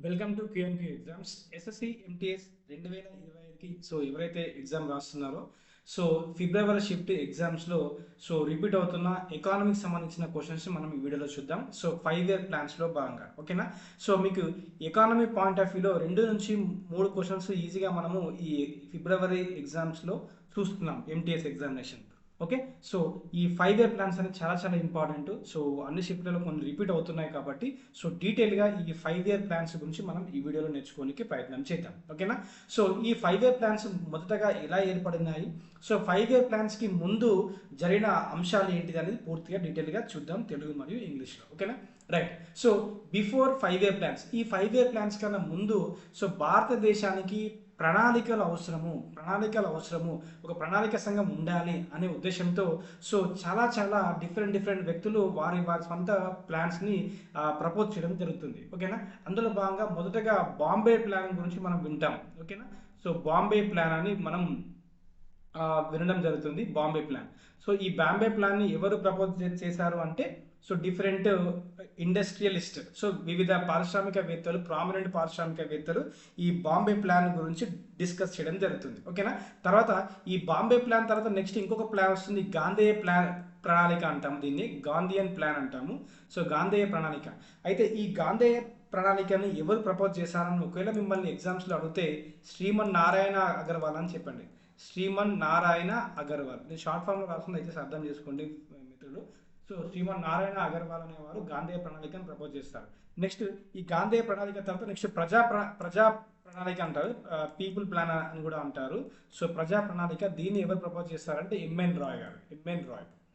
Welcome to QNQ exams SSC MTS 2025కి ఎవరైతే exam రాస్తున్నారో ఫిబ్రవరి షిఫ్ట్ ఎగ్జామ్స్లో రిపీట్ అవుతున్న ఎకానమీకి సంబంధించిన క్వశ్చన్స్ మనం ఈ వీడియోలో చూద్దాం. 5 ఇయర్ ప్లాన్స్లో భాగంగా ఓకేనా. మీకు ఎకానమీ పాయింట్ ఆఫ్ వ్యూలో 2 నుంచి 3 క్వశ్చన్స్ ఈజీగా మనము ఈ ఫిబ్రవరి ఎగ్జామ్స్లో చూస్తున్నాం ఎంటీఎస్ ఎగ్జామినేషన్. ఓకే, ఈ 5 ఇయర్ ప్లాన్స్ అనేది చాలా చాలా ఇంపార్టెంట్. అన్ని షిఫ్ట్లలో కొన్ని రిపీట్ అవుతున్నాయి కాబట్టి డీటెయిల్గా ఈ 5 ఇయర్ ప్లాన్స్ గురించి మనం ఈ వీడియోలో నేర్చుకోనికి ప్రయత్నం చేద్దాం. ఓకేనా. ఈ 5 ఇయర్ ప్లాన్స్ మొదటగా ఎలా ఏర్పడినాయి, 5 ఇయర్ ప్లాన్స్కి ముందు జరిగిన అంశాలు ఏంటిది అనేది పూర్తిగా డీటెయిల్గా చూద్దాం తెలుగు మరియు ఇంగ్లీష్లో. ఓకేనా, రైట్. బిఫోర్ 5 ఇయర్ ప్లాన్స్, ఈ 5 ఇయర్ ప్లాన్స్ కన్నా ముందు భారతదేశానికి ప్రణాళికలు అవసరము, ఒక ప్రణాళిక సంఘం ఉండాలి అనే ఉద్దేశంతో చాలా చాలా డిఫరెంట్ వ్యక్తులు వారి సొంత ప్లాన్స్ని ప్రపోజ్ చేయడం జరుగుతుంది. ఓకేనా. అందులో భాగంగా మొదటగా బాంబే ప్లాన్ గురించి మనం వింటాం. ఓకేనా. బాంబే ప్లాన్ అని మనం వినడం జరుగుతుంది. బాంబే ప్లాన్. ఈ బాంబే ప్లాన్ని ఎవరు ప్రపోజ్ చేశారు అంటే డిఫరెంట్ ఇండస్ట్రియలిస్ట్, వివిధ పారిశ్రామికవేత్తలు, ప్రామినెంట్ పారిశ్రామికవేత్తలు ఈ బాంబే ప్లాన్ గురించి డిస్కస్ చేయడం జరుగుతుంది. ఓకేనా. తర్వాత ఈ బాంబే ప్లాన్ తర్వాత నెక్స్ట్ ఇంకొక ప్లాన్ వస్తుంది, గాంధేయ ప్రణాళిక అంటాము, దీన్ని గాంధీయన్ ప్లాన్ అంటాము. గాంధేయ ప్రణాళిక. అయితే ఈ గాంధేయ ప్రణాళికను ఎవరు ప్రపోజ్ చేశారని ఒకవేళ మిమ్మల్ని ఎగ్జామ్స్లో అడిగితే శ్రీమన్ నారాయణ అగర్వాల్ అని చెప్పండి. శ్రీమన్ నారాయణ అగర్వాల్. నేను షార్ట్ ఫామ్లో రాస్తుంది, అయితే అర్థం చేసుకోండి మిత్రులు. శ్రీమన్ నారాయణ అగర్వాల్ అనేవారు గాంధేయ ప్రణాళికను ప్రపోజ్ చేస్తారు. నెక్స్ట్ ఈ గాంధేయ ప్రణాళిక తర్వాత నెక్స్ట్ ప్రజా ప్రణాళిక అంటారు, పీపుల్ ప్లాన్ అని కూడా అంటారు. ప్రజా ప్రణాళిక దీన్ని ఎవరు ప్రపోజ్ చేస్తారంటే ఎంఎన్ రాయ్ గారు.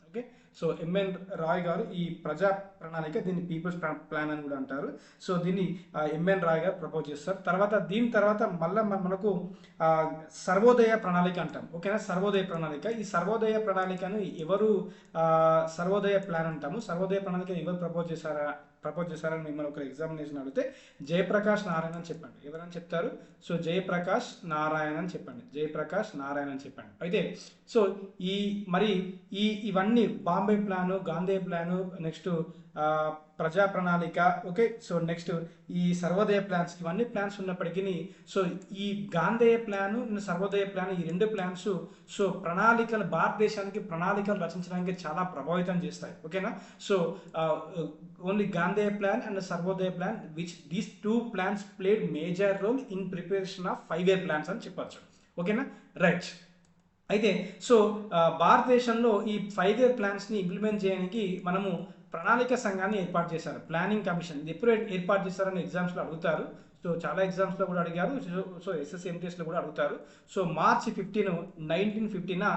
ఓకే, ఎంఎన్ రాయ్ గారు ఈ ప్రజా ప్రణాళిక, దీన్ని పీపుల్స్ ప్లాన్ అని కూడా అంటారు. దీన్ని ఎంఎన్ రాయ్ గారు ప్రపోజ్ చేస్తారు. దీని తర్వాత మళ్ళీ మనకు సర్వోదయ ప్రణాళిక అంటాం. ఓకేనా. సర్వోదయ ప్రణాళిక, ఈ సర్వోదయ ప్రణాళికను ఎవరు సర్వోదయ ప్లాన్ అంటాము. సర్వోదయ ప్రణాళిక ఎవరు ప్రపోజ్ చేశారని మిమ్మల్ని ఒక ఎగ్జామినేషన్ అడిగితే జయప్రకాష్ నారాయణ అని చెప్పండి. ఎవరని చెప్తారు? జయప్రకాష్ నారాయణ అని చెప్పండి. అయితే ఇవన్నీ Bombay plan, Gandhi plan, next ప్రజా ప్రణాళిక, ఓకే. నెక్స్ట్ ఈ సర్వోదయ ప్లాన్స్, ఇవన్నీ ప్లాన్స్ ఉన్నప్పటికీ ఈ గాంధేయ ప్లాను, సర్వోదయ ప్లాన్, ఈ 2 ప్లాన్స్ ప్రణాళికలు, భారతదేశానికి ప్రణాళికలు రచించడానికి చాలా ప్రభావితం చేస్తాయి. ఓకేనా. ఓన్లీ గాంధేయ plan and Sarvodaya plan, these 2 plans played major role in preparation of 5 year plans అని చెప్పచ్చు. ఓకేనా, రైట్. అయితే భారతదేశంలో ఈ 5 ఇయర్ ప్లాన్స్ని ఇంప్లిమెంట్ చేయడానికి మనము ప్రణాళిక సంఘాన్ని ఏర్పాటు చేశారు, ప్లానింగ్ కమిషన్. ఇది ఎప్పుడు ఏర్పాటు చేశారని ఎగ్జామ్స్లో అడుగుతారు. చాలా ఎగ్జామ్స్లో కూడా అడిగారు. ఎస్ఎస్సి ఎంటీఎస్లో కూడా అడుగుతారు. మార్చి 15, 1915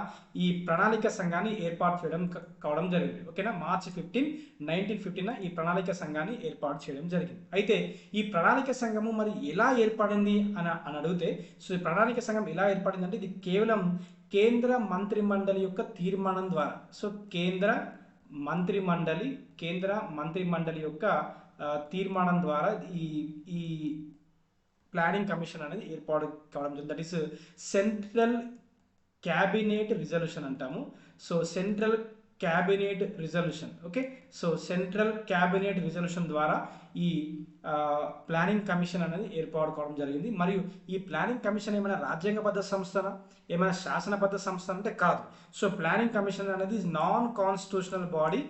ఈ ప్రణాళిక సంఘాన్ని ఏర్పాటు చేయడం కావడం జరిగింది. ఓకేనా. మార్చి 15, 1915 ఈ ప్రణాళిక సంఘాన్ని ఏర్పాటు చేయడం జరిగింది. అయితే ఈ ప్రణాళిక సంఘము మరి ఎలా ఏర్పడింది అని అడిగితే, ఈ ప్రణాళిక సంఘం ఎలా ఏర్పడింది అంటే ఇది కేవలం కేంద్ర మంత్రిమండలి యొక్క తీర్మానం ద్వారా, కేంద్ర మంత్రిమండలి యొక్క తీర్మానం ద్వారా ఈ ప్లానింగ్ కమిషన్ అనేది ఏర్పాటు కావడం జరిగింది. That is central cabinet resolution అంటాము. Central cabinet resolution. Okay. Central cabinet resolution ద్వారా ఈ ప్లానింగ్ కమిషన్ అనేది ఏర్పాటు కావడం జరిగింది. మరియు ఈ ప్లానింగ్ కమిషన్ ఏమైనా రాజ్యాంగబద్ధ సంస్థనా, ఏమైనా శాసనబద్ధ సంస్థ అంటే కాదు. ప్లానింగ్ కమిషన్ అనేది non constitutional body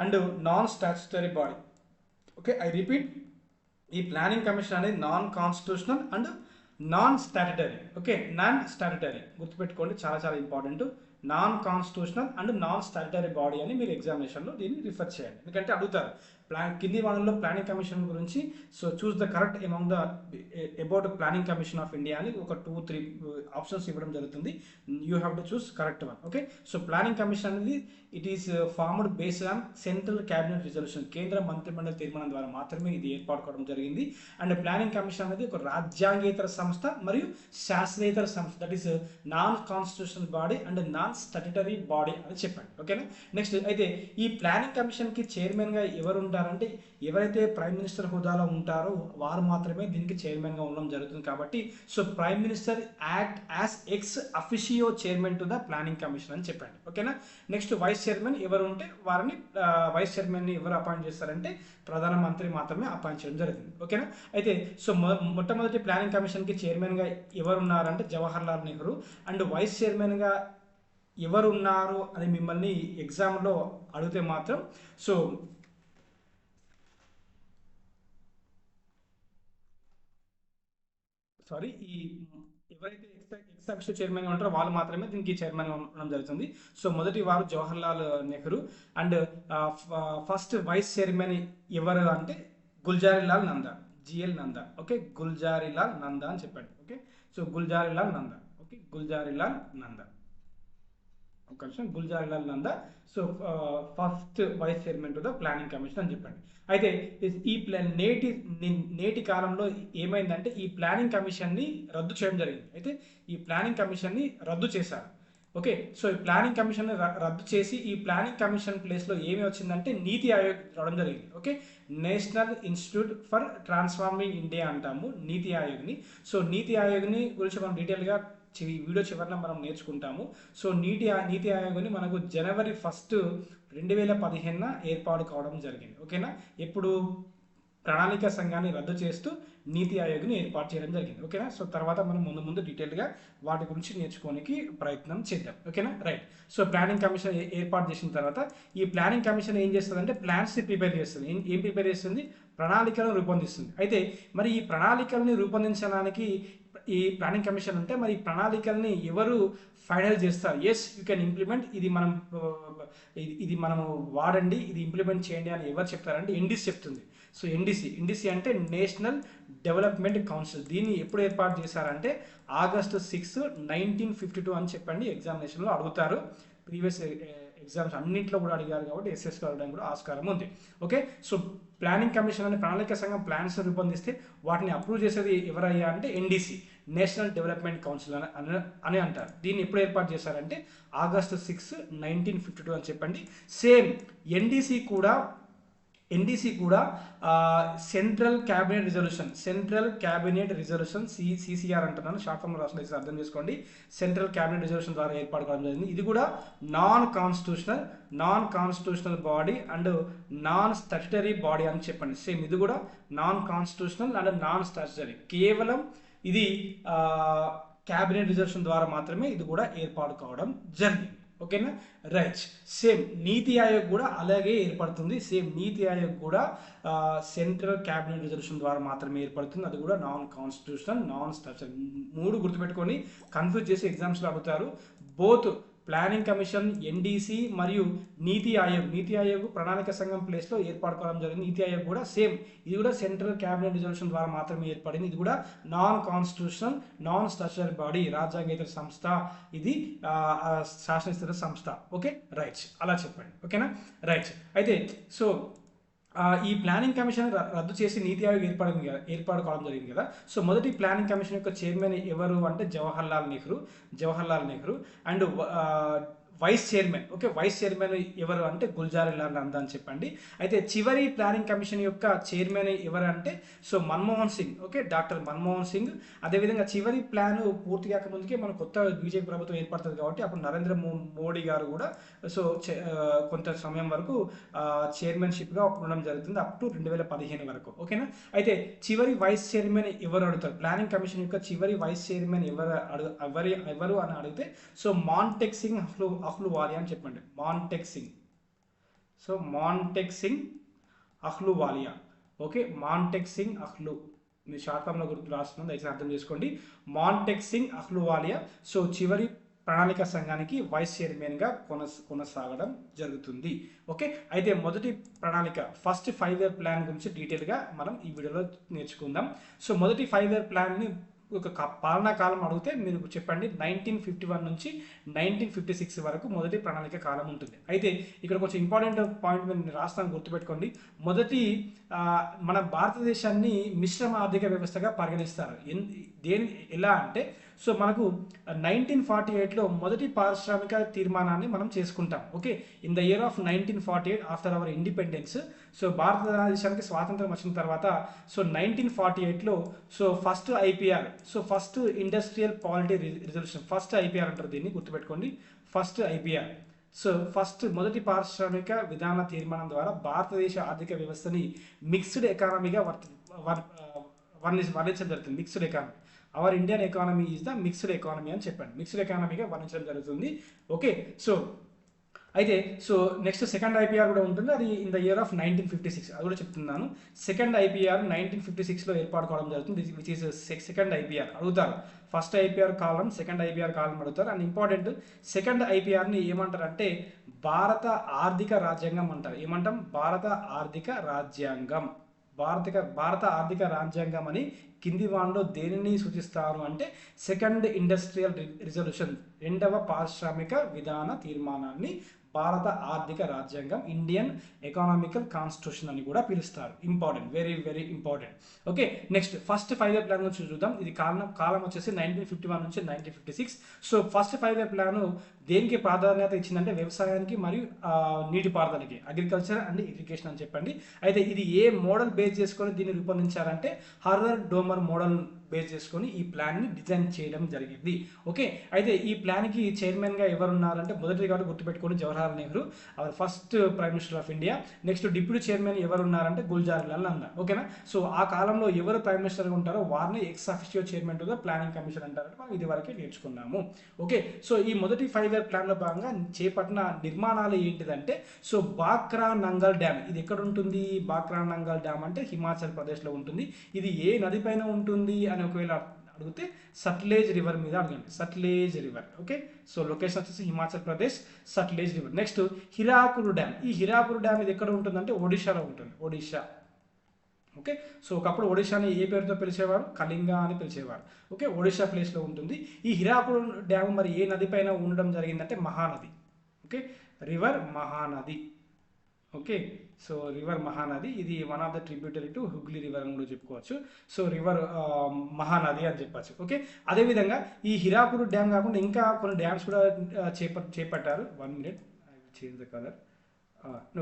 and non statutory body. Okay, I repeat, ఈ ప్లానింగ్ కమిషన్ అనేది non constitutional and non statutory. Okay, non statutory గుర్తుపెట్టుకోండి, చాలా చాలా important. Non constitutional and non statutory body అని మీరు ఎగ్జామినేషన్లో దీన్ని రిఫర్ చేయండి. ఎందుకంటే అడుగుతారు కింది వాళ్ళలో ప్లానింగ్ కమిషన్ గురించి. Choose the correct among the about planning commission of India అని ఒక 2-3 ఆప్షన్స్ ఇవ్వడం జరుగుతుంది. You have to choose correct one. Okay. Planning commission అనేది it is formed based on central cabinet resolution, కేంద్ర మంత్రిమండలి తీర్మానం ద్వారా మాత్రమే ఇది ఏర్పాటు కావడం జరిగింది. అండ్ ప్లానింగ్ కమిషన్ అనేది ఒక రాజ్యాంగేతర సంస్థ మరియు శాస్త్రేతర సంస్థ. That is non constitutional body and non statutory body అని చెప్పండి. ఓకేనా. నెక్స్ట్ అయితే ఈ ప్లానింగ్ కమిషన్కి చైర్మన్గా ఎవరు ఉంటారు ఉంటారంటే ఎవరైతే ప్రైమ్ మినిస్టర్ హోదాలో ఉంటారో వారు మాత్రమే దీనికి చైర్మన్గా ఉండడం జరుగుతుంది. కాబట్టి so prime minister act as X officio chairman to the planning commission అని చెప్పండి. ఓకేనా. నెక్స్ట్ వైస్ చైర్మన్ ఎవరు ఉంటే వారిని వైస్ చైర్మన్ని ఎవరు అపాయింట్ చేస్తారంటే ప్రధానమంత్రి మాత్రమే అపాయింట్ చేయడం జరుగుతుంది. ఓకేనా. అయితే సో మొట్టమొదటి ప్లానింగ్ కమిషన్కి చైర్మన్గా ఎవరు ఉన్నారంటే జవహర్లాల్ నెహ్రూ. అండ్ వైస్ చైర్మన్గా ఎవరు ఉన్నారు అని మిమ్మల్ని ఎగ్జామ్లో అడిగితే మాత్రం సో సారీ ఈ ఎవరైతే ఎక్స్ అఫీషియల్ చైర్మన్గా ఉంటారో వాళ్ళు మాత్రమే దీనికి చైర్మన్గా ఉండడం జరుగుతుంది. సో మొదటి వారు Jawaharlal Nehru. And first vice chairman ఎవరు అంటే గుల్జారీలాల్ నందా, జిఎల్ నందా. ఓకే, గుల్జారీలాల్ నందా అని చెప్పండి. Okay, so Gulzarilal Nanda. Okay, Gulzarilal Nanda. ఒక నిమిషం, Gulzarilal Nanda. So first vice chairman to the planning commission అని చెప్పండి. అయితే ఈ నేటి కాలంలో ఏమైందంటే ఈ ప్లానింగ్ కమిషన్ని రద్దు చేయడం జరిగింది. అయితే ఈ ప్లానింగ్ కమిషన్ని రద్దు చేశారు. ఓకే, సో ఈ ప్లానింగ్ కమిషన్ రద్దు చేసి ఈ ప్లానింగ్ కమిషన్ ప్లేస్లో ఏమి వచ్చిందంటే నీతి ఆయోగ్ రావడం జరిగింది. Okay, national institute for transforming India అంటాము నీతి ఆయోగ్ని. సో నీతి ఆయోగ్ని గురించి మనం డీటెయిల్గా వీడియో చివరిన మనం నేర్చుకుంటాము. సో నీతి ఆయోగ్ని మనకు జనవరి 1, 2015 ఏర్పాటు కావడం జరిగింది. ఓకేనా. ఎప్పుడు ప్రణాళిక సంఘాన్ని రద్దు చేస్తూ నీతి ఆయోగ్ని ఏర్పాటు చేయడం జరిగింది. ఓకేనా. సో తర్వాత మనం ముందు డీటెయిల్గా వాటి గురించి నేర్చుకోనికి ప్రయత్నం చేద్దాం. ఓకేనా. రైట్. సో ప్లానింగ్ కమిషన్ ఏర్పాటు చేసిన తర్వాత ఈ ప్లానింగ్ కమిషన్ ఏం చేస్తుందంటే ప్లాన్స్ని ప్రిపేర్ చేస్తుంది. ఏం ప్రిపేర్ చేస్తుంది? ప్రణాళికలను రూపొందిస్తుంది. అయితే మరి ఈ ప్రణాళికల్ని రూపొందించడానికి ఈ ప్లానింగ్ కమిషన్ అంటే మరి ఈ ప్రణాళికల్ని ఎవరు ఫైనల్ చేస్తారు? ఎస్ యూ కెన్ ఇంప్లిమెంట్, ఇది మనము వాడండి, ఇది ఇంప్లిమెంట్ చేయండి అని ఎవరు చెప్తారంటే ఎన్డీసీ చెప్తుంది. సో ఎన్డీసీ అంటే నేషనల్ డెవలప్మెంట్ కౌన్సిల్. దీన్ని ఎప్పుడు ఏర్పాటు చేశారంటే August 6, 1952 అని చెప్పండి. ఎగ్జామినేషన్లో అడుగుతారు. ప్రీవియస్ ఎగ్జామ్స్ అన్నింటిలో కూడా అడిగారు కాబట్టి ఎస్ఎస్కి అడగడానికి కూడా ఆస్కారం ఉంది. ఓకే, సో ప్లానింగ్ కమిషన్ అనే ప్రణాళిక సంఘం ప్లాన్స్ రూపొందిస్తే వాటిని అప్రూవ్ చేసేది ఎవరయ్యా అంటే ఎన్డీసీ, నేషనల్ డెవలప్మెంట్ కౌన్సిల్ అని అంటారు. దీన్ని ఎప్పుడు ఏర్పాటు చేశారంటే August 6, 1952 అని చెప్పండి. సేమ్ ఎన్డీసీ కూడా సెంట్రల్ క్యాబినెట్ రిజల్యూషన్ సిసిఆర్ అంటున్నాను, షార్ట్ ఫామ్ రాసిన అర్థం చేసుకోండి. సెంట్రల్ క్యాబినెట్ రిజల్యూషన్ ద్వారా ఏర్పాటు కావడం జరిగింది. ఇది కూడా non constitutional body and non statutory body అని చెప్పండి. సేమ్ ఇది కూడా non constitutional and non statutory. కేవలం ఇది క్యాబినెట్ రిజల్యూషన్ ద్వారా మాత్రమే ఇది కూడా ఏర్పాటు కావడం జరిగింది. ఓకేనా. రైట్. సేమ్ నీతి ఆయోగ్ కూడా అలాగే ఏర్పడుతుంది. సేమ్ నీతి ఆయోగ్ కూడా సెంట్రల్ క్యాబినెట్ రిజల్యూషన్ ద్వారా మాత్రమే ఏర్పడుతుంది. అది కూడా నాన్ కాన్స్టిట్యూషనల్, నాన్ స్టాట్యుటరీ. 3 గుర్తుపెట్టుకొని కన్ఫ్యూజ్ చేసి ఎగ్జామ్స్లో అడుగుతారు. బోత్ ప్లానింగ్ కమిషన్, ఎన్డీసీ మరియు నీతి ఆయోగ్ ప్రణాళిక సంఘం ప్లేస్లో ఏర్పాటు కావడం జరిగింది. నీతి ఆయోగ్ కూడా సేమ్, ఇది కూడా సెంట్రల్ క్యాబినెట్ రిజల్యూషన్ ద్వారా మాత్రమే ఏర్పడింది. ఇది కూడా non constitutional, non statutory body, రాజ్యాంగేతర సంస్థ, ఇది శాసనస్థిర సంస్థ. ఓకే, రైట్, అలా చెప్పండి. ఓకేనా. రైట్. అయితే సో ఈ ప్లానింగ్ కమిషన్ రద్దు చేసి నీతి ఆయోగ్ ఏర్పాటు కావడం జరిగింది కదా. సో మొదటి ప్లానింగ్ కమిషన్ యొక్క చైర్మన్ ఎవరు అంటే Jawaharlal Nehru. And vice chairman, okay, vice chairman ఎవరు అంటే గుల్జారీలాల్ నందా అని చెప్పండి. అయితే చివరి ప్లానింగ్ కమిషన్ యొక్క చైర్మన్ ఎవరు అంటే so Manmohan Singh. Okay, doctor Manmohan Singh. అదేవిధంగా చివరి ప్లాన్ పూర్తి కాక ముందుకే మన కొత్త బీజేపీ ప్రభుత్వం ఏర్పడుతుంది కాబట్టి అప్పుడు నరేంద్ర మోడీ గారు కూడా సో కొంత సమయం వరకు చైర్మన్షిప్గా ఉండడం జరుగుతుంది అప్ టు 2015 వరకు. ఓకేనా. అయితే చివరి వైస్ చైర్మన్ ఎవరు అడుగుతారు? ప్లానింగ్ కమిషన్ యొక్క చివరి వైస్ చైర్మన్ ఎవరు అని అడిగితే సో మాంటెక్ సింగ్ అహ్లూవాలియా అని చెప్పండి. మాంటెక్ సింగ్ అహ్లూవాలియా. ఓకే, మాంటెక్ సింగ్ అహ్లూ, మీ షార్ట్ ఫామ్లో గుర్తు రాస్తున్నాను, దయచేసి అర్థం చేసుకోండి. మాంటెక్ సింగ్ అహ్లూవాలియా సో చివరి ప్రణాళిక సంఘానికి వైస్ చైర్మన్గా కొనసాగడం జరుగుతుంది. ఓకే, అయితే మొదటి ప్రణాళిక ఫస్ట్ 5-year ప్లాన్ గురించి డీటెయిల్గా మనం ఈ వీడియోలో నేర్చుకుందాం. సో మొదటి 5-year ప్లాన్ని ఒక పాలనా కాలం అడిగితే మీరు చెప్పండి 1951 నుంచి 1956 వరకు మొదటి ప్రణాళిక కాలం ఉంటుంది. అయితే ఇక్కడ కొంచెం ఇంపార్టెంట్ పాయింట్ మీరు రాస్తాను, గుర్తుపెట్టుకోండి. మన భారతదేశాన్ని మిశ్రమ ఆర్థిక వ్యవస్థగా పరిగణిస్తారు. ఎలా అంటే సో మనకు 1948లో మొదటి పారిశ్రామిక తీర్మానాన్ని మనం చేసుకుంటాం. Okay, in the year of 1948 after our independence. So భారతదేశానికి స్వాతంత్రం వచ్చిన తర్వాత సో 1948లో so first IPR, so first industrial polity resolution, first IPR అంటారు దీన్ని, గుర్తుపెట్టుకోండి, ఫస్ట్ ఐపీఆర్. సో ఫస్ట్ మొదటి పారిశ్రామిక విధాన తీర్మానం ద్వారా భారతదేశ ఆర్థిక వ్యవస్థని మిక్స్డ్ ఎకానమీగా వర్ణించడం జరుగుతుంది. Mixed economy, our Indian economy is the mixed economy అని చెప్పండి, మిక్స్డ్ ఎకానమీగా వర్ణించడం జరుగుతుంది. ఓకే, సో అయితే సో నెక్స్ట్ సెకండ్ ఐపీఆర్ కూడా ఉంటుంది, అది ఇన్ ద ఇయర్ ఆఫ్ 1956, అది కూడా చెప్తున్నాను. సెకండ్ ఐపీఆర్ 1956లో ఏర్పాటు కావడం జరుగుతుంది, విచ్ ఈస్ సెకండ్ ఐపీఆర్. అడుగుతారు ఫస్ట్ ఐపీఆర్ కాలం, సెకండ్ ఐపీఆర్ కాలం అడుగుతారు. అండ్ ఇంపార్టెంట్, సెకండ్ ఐపీఆర్ని ఏమంటారు అంటే భారత ఆర్థిక రాజ్యాంగం అంటారు. ఏమంటాం? భారత ఆర్థిక రాజ్యాంగం. భారత ఆర్థిక రాజ్యాంగం అని కింది వాటిలో దేనిని సూచిస్తారు అంటే సెకండ్ ఇండస్ట్రియల్ రిజల్యూషన్, రెండవ పారిశ్రామిక విధాన తీర్మానాన్ని భారత ఆర్థిక రాజ్యాంగం, ఇండియన్ ఎకనామికల్ కాన్స్టిట్యూషన్ అని కూడా పిలుస్తారు. Important, very very important. Okay, next first 5 year plan గురించి చూద్దాం. ఇది కాలం వచ్చేసి 1951 నుంచి 1956. సో ఫస్ట్ 5 ఇయర్ ప్లాన్ దేనికి ప్రాధాన్యత ఇచ్చిందంటే వ్యవసాయానికి మరియు నీటిపారుదలకి, అగ్రికల్చర్ అండ్ ఇరిగేషన్ అని చెప్పండి. అయితే ఇది ఏ మోడల్ బేస్ చేసుకొని దీన్ని రూపొందించారంటే హర్రర్ డోమర్ మోడల్ బేస్ చేసుకొని ఈ ప్లాన్ని డిజైన్ చేయడం జరిగింది. ఓకే, అయితే ఈ ప్లాన్కి చైర్మన్గా ఎవరు ఉన్నారంటే మొదటి కాబట్టి గుర్తుపెట్టుకోండి Jawaharlal Nehru, our first prime minister of India. Next deputy chairman ఎవరు ఉన్నారంటే గుల్జార్ లాల్ నందా. ఓకేనా, సో ఆ కాలంలో ఎవరు ప్రైమ్ మినిస్టర్గా ఉంటారో వారిని ex officio chairman to the planning commission అంటారంటే మనం ఇది వరకే నేర్చుకున్నాము. ఓకే, సో ఈ మొదటి 5 ఇయర్ ప్లాన్లో భాగంగా చేపట్టిన నిర్మాణాలు ఏంటిదంటే సో బాక్రా నంగల్ డ్యామ్, ఇది ఎక్కడ ఉంటుంది? బాక్రా నంగల్ డ్యామ్ అంటే హిమాచల్ ప్రదేశ్లో ఉంటుంది. ఇది ఏ నది పైన ఉంటుంది అని ఒకవేళ అడిగితే సట్లేజ్ రివర్ మీద అడగండి, Sutlej river. Okay, so location వచ్చేసి Himachal Pradesh, Sutlej river. Next Hirakud dam, ఈ హిరాకుడ్ డ్యామ్ ఇది ఎక్కడ ఉంటుందంటే ఒడిశాలో ఉంటుంది, ఒడిశా. ఓకే, సో ఒకప్పుడు ఒడిశాని ఏ పేరుతో పిలిచేవారు? కళింగ అని పిలిచేవారు. ఓకే, ఒడిశా ప్లేస్లో ఉంటుంది. ఈ హిరాకుడ్ డ్యామ్ మరి ఏ నది పైన ఉండడం జరిగిందంటే Mahanadi. Okay, river Mahanadi. Okay, so river Mahanadi, ఇది one of the tributary to Hooghly river అని కూడా చెప్పుకోవచ్చు. సో రివర్ మహానది అని చెప్పచ్చు. ఓకే, అదేవిధంగా ఈ హిరాకుడ్ డ్యామ్ కాకుండా ఇంకా కొన్ని డ్యామ్స్ కూడా చేపట్టారు. 1 minute, I will change the colour.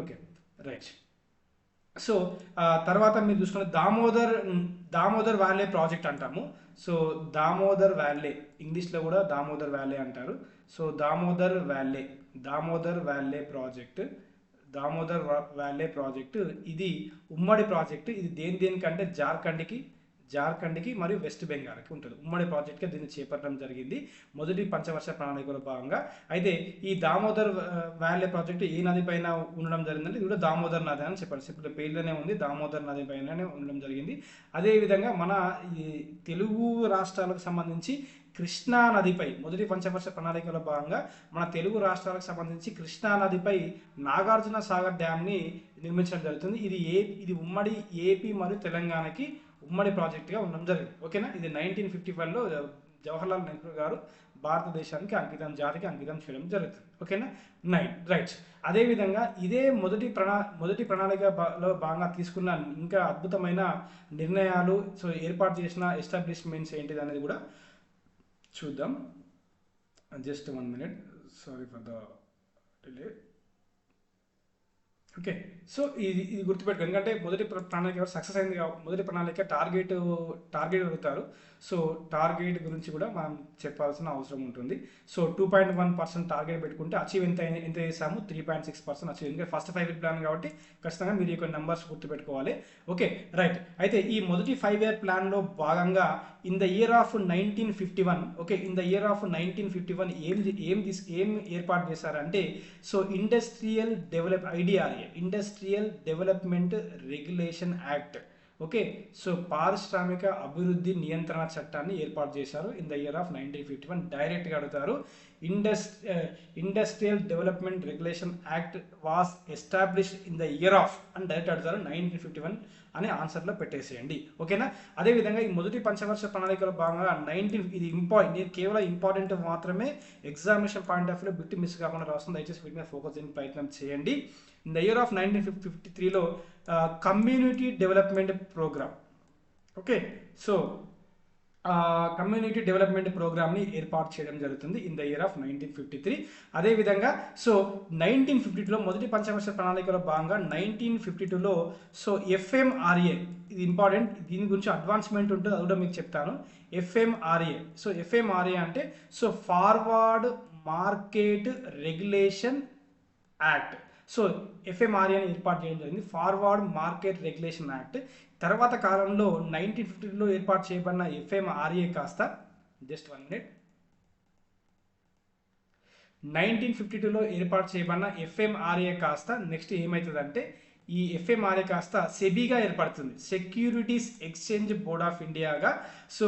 Okay, right. So తర్వాత మీరు చూసుకున్న దామోదర్ వ్యాలీ ప్రాజెక్ట్ అంటాము. సో దామోదర్ వ్యాలీ, ఇంగ్లీష్లో కూడా దామోదర్ వ్యాలీ అంటారు. So Damodar valley project, Damodar valley project ఇది ఉమ్మడి ప్రాజెక్టు. ఇది దేనికంటే జార్ఖండ్కి మరియు వెస్ట్ బెంగాల్కి ఉంటుంది. ఉమ్మడి ప్రాజెక్ట్గా దీన్ని చేపట్టడం జరిగింది మొదటి పంచవర్ష ప్రణాళికలో భాగంగా. అయితే ఈ దామోదర్ వ్యాలీ ప్రాజెక్టు ఏ నది పైన ఉండడం జరిగిందంటే ఇది కూడా దామోదర్ నది అని చెప్పారు, ఇప్పుడు పేర్లోనే ఉంది, దామోదర్ నది పైననే ఉండడం జరిగింది. అదేవిధంగా మన ఈ తెలుగు రాష్ట్రాలకు సంబంధించి కృష్ణా నదిపై మొదటి పంచవర్ష ప్రణాళికలో భాగంగా మన తెలుగు రాష్ట్రాలకు సంబంధించి కృష్ణా నదిపై నాగార్జున సాగర్ డ్యామ్ని నిర్మించడం జరుగుతుంది. ఇది ఉమ్మడి ఏపీ మరియు తెలంగాణకి ఉమ్మడి ప్రాజెక్టుగా ఉండడం జరిగింది. ఓకేనా, ఇది 1955లో జవహర్లాల్ నెహ్రూ గారు భారతదేశానికి జాతికి అంకితం చేయడం జరుగుతుంది. ఓకేనా, రైట్. అదేవిధంగా ఇదే మొదటి ప్రణాళికలో భాగంగా తీసుకున్న ఇంకా అద్భుతమైన నిర్ణయాలు, సో ఏర్పాటు చేసిన ఎస్టాబ్లిష్మెంట్స్ ఏంటిది అనేది కూడా చూద్దాం. Just 1 minute, sorry for the delay. Okay, so ఇది గుర్తుపెట్టుకో, ఎందుకంటే మొదటి ప్రణాళిక సక్సెస్ అయింది. మొదటి ప్రణాళిక టార్గెట్ అడుగుతారు. సో టార్గెట్ గురించి కూడా మనం చెప్పాల్సిన అవసరం ఉంటుంది. సో 2.1% టార్గెట్ పెట్టుకుంటే అచీవ్ ఎంత చేసాము? 3.6% అచీవ్. ఎందుకంటే ఫస్ట్ 5 ఇయర్ ప్లాన్ కాబట్టి ఖచ్చితంగా మీరు ఈ నెంబర్స్ గుర్తుపెట్టుకోవాలి. Okay, right. అయితే ఈ మొదటి 5 ఇయర్ ప్లాన్లో భాగంగా in the year of 1951, okay, in the year of 1951 ఏం ఏర్పాటు చేశారంటే so industrial development regulation act. Okay, so పారిశ్రామిక అభివృద్ధి నియంత్రణ చట్టాన్ని ఏర్పాటు చేశారు ఇన్ ద ఇయర్ ఆఫ్ 1951. డైరెక్ట్గా అడుగుతారు, industrial development regulation act was established in the year of అని డైరెక్ట్ అడుగుతారు. 1951 అని ఆన్సర్లో పెట్టేసేయండి. ఓకేనా, అదేవిధంగా ఈ మొదటి పంచవర్ష ప్రణాళికలో భాగంగా ఇది నేను కేవలం ఇంపార్టెంట్ మాత్రమే examination point of view bit miss కాకుండా రాస్తుంది, దయచేసి వీటి మీద ఫోకస్ చేయడానికి ప్రయత్నం చేయండి. ఇన్ ద ఇయర్ ఆఫ్ 1953లో community development programme. Okay, so community development ప్రోగ్రామ్ని ఏర్పాటు చేయడం జరుగుతుంది ఇన్ ద ఇయర్ ఆఫ్ 1953. అదేవిధంగా సో 1952లో మొదటి పంచవర్ష ప్రణాళికలో భాగంగా 1952లో సో ఎఫ్ఎంఆర్ఏ, ఇది ఇంపార్టెంట్, దీని గురించి అడ్వాన్స్మెంట్ ఉంటుంది, అది కూడా మీకు చెప్తాను. ఎఫ్ఎంఆర్ఏ, సో ఎఫ్ఎంఆర్ఏ అంటే so forward market regulation act. So ఎఫ్ఎంఆర్ఏని ఏర్పాటు చేయడం జరిగింది, ఫార్వర్డ్ మార్కెట్ రెగ్యులేషన్ యాక్ట్. తర్వాత కాలంలో 1950లో ఏర్పాటు చేయబడిన ఎఫ్ఎంఆర్ఏ కాస్త జస్ట్ 1 మినిట్ 1952లో ఏర్పాటు చేయబడిన ఎఫ్ఎంఆర్ఏ కాస్త నెక్స్ట్ ఏమవుతుందంటే ఈ ఎఫ్ఎంఆర్ఏ కాస్త సెబీగా ఏర్పడుతుంది, సెక్యూరిటీస్ ఎక్స్చేంజ్ బోర్డ్ ఆఫ్ ఇండియాగా సో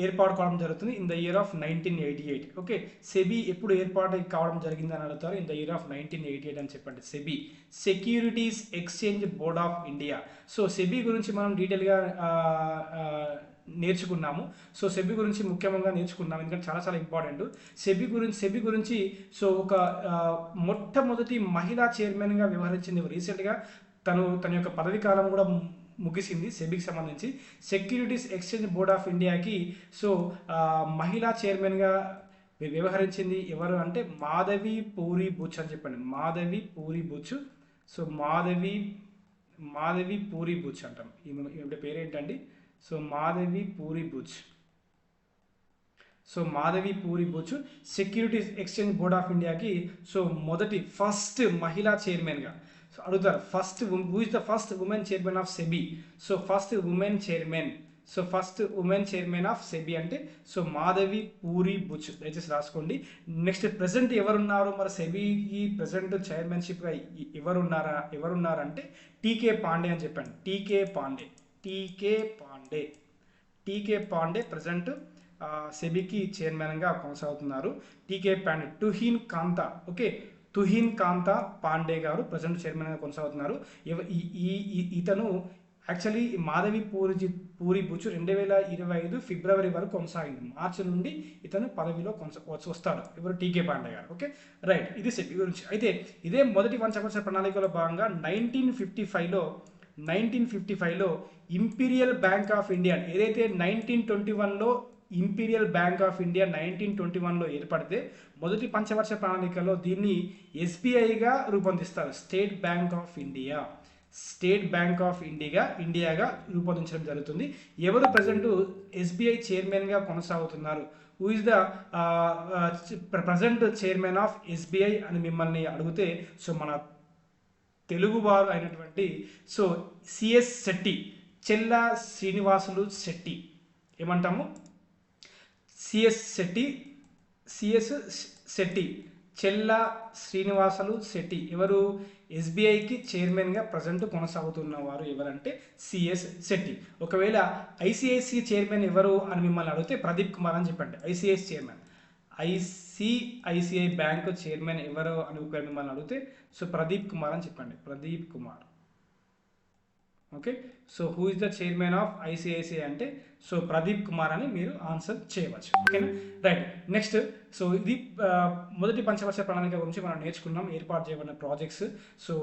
ఏర్పాటు కావడం జరుగుతుంది in the year of 1988. Okay, SEBI ఎప్పుడు ఏర్పాటు కావడం జరిగిందని అడుగుతారు, ఇన్ ద ఇయర్ ఆఫ్ 1988 అని చెప్పండి. SEBI, securities exchange board of India. So SEBI గురించి మనం డీటెయిల్గా నేర్చుకున్నాము. సో సెబీ గురించి ముఖ్యంగా నేర్చుకున్నాం, ఎందుకంటే చాలా చాలా ఇంపార్టెంట్. సెబీ గురించి సో ఒక మొట్టమొదటి మహిళా చైర్మన్గా వ్యవహరించింది రీసెంట్గా, తన యొక్క పదవి కాలం కూడా ముగిసింది. సెబీకి సంబంధించి సెక్యూరిటీస్ ఎక్స్చేంజ్ బోర్డ్ ఆఫ్ ఇండియాకి సో మహిళా చైర్మన్గా వ్యవహరించింది ఎవరు అంటే మాధవి పూరి బుచ్ అని చెప్పండి, మాధవి పూరి బుచ్. సో మాధవి పూరి బుచ్ అంటాం, ఈమె పేరేంటండి, so Madhavi Puri Buch. So Madhavi Puri Buch securities exchange board of ఇండియాకి సో ఫస్ట్ మహిళా చైర్మన్గా. సో అడుగుతారు who is the first women chairman of SEBI. So first women chairman of SEBI అంటే సో మాధవి పూరి బుచ్, దయచేసి రాసుకోండి. నెక్స్ట్ ప్రెసెంట్ ఎవరున్నారు మరి సెబీకి ప్రెసెంట్ చైర్మన్షిప్గా ఎవరున్నారంటే టీకే పాండే అని చెప్పండి. టీకే పాండే ప్రజెంట్ సెబీకి చైర్మన్గా కొనసాగుతున్నారు. టీకే పాండే. తుహిన్ కాంతా పాండే గారు ప్రజెంట్ చైర్మన్గా కొనసాగుతున్నారు. ఇతను యాక్చువల్లీ మాధవి పూరి బుచ్ 2025 ఫిబ్రవరి వరకు కొనసాగింది. మార్చి నుండి ఇతను పదవిలో వస్తాడు, ఎవరు, టీకే పాండే గారు. ఓకే, రైట్, ఇది సెబీ గురించి. అయితే ఇదే మొదటి పంచవర్ష ప్రణాళికలో భాగంగా 1955లో ఇంపీరియల్ బ్యాంక్ ఆఫ్ ఇండియా, ఏదైతే 1921లో ఇంపీరియల్ బ్యాంక్ ఆఫ్ ఇండియా 1921లో ఏర్పడితే మొదటి పంచవర్ష ప్రణాళికలో దీన్ని ఎస్బీఐగా రూపొందిస్తారు, స్టేట్ బ్యాంక్ ఆఫ్ ఇండియాగా రూపొందించడం జరుగుతుంది. ఎవరు ప్రజెంట్ ఎస్బీఐ చైర్మన్గా కొనసాగుతున్నారు, who is the present chairman of SBI అని మిమ్మల్ని అడిగితే సో మన తెలుగువారు అయినటువంటి సో సిఎస్ శెట్టి, చెల్లా శ్రీనివాసులు శెట్టి, ఏమంటాము, సిఎస్ శెట్టి, చెల్లా శ్రీనివాసులు శెట్టి. ఎవరు, ఎస్బీఐకి చైర్మన్గా ప్రజెంట్ కొనసాగుతున్న వారు ఎవరంటే సిఎస్ శెట్టి. ఒకవేళ ఐసిఐసిఐ చైర్మన్ ఎవరు అని మిమ్మల్ని అడిగితే ప్రదీప్ కుమార్ అని చెప్పండి. ఐసిఐసిఐ బ్యాంక్ చైర్మన్ ఎవరు అని మిమ్మల్ని అడిగితే సో ప్రదీప్ కుమార్ అని చెప్పండి, Pradeep Kumar. Okay, so who is the chairman of ICICI అంటే సో ప్రదీప్ కుమార్ అని మీరు ఆన్సర్ చేయవచ్చు. ఓకేనా, రైట్. నెక్స్ట్ సో ఇది మొదటి పంచవర్ష ప్రణాళిక గురించి మనం నేర్చుకున్నాం, ఏర్పాటు చేయబడిన ప్రాజెక్ట్స్ సో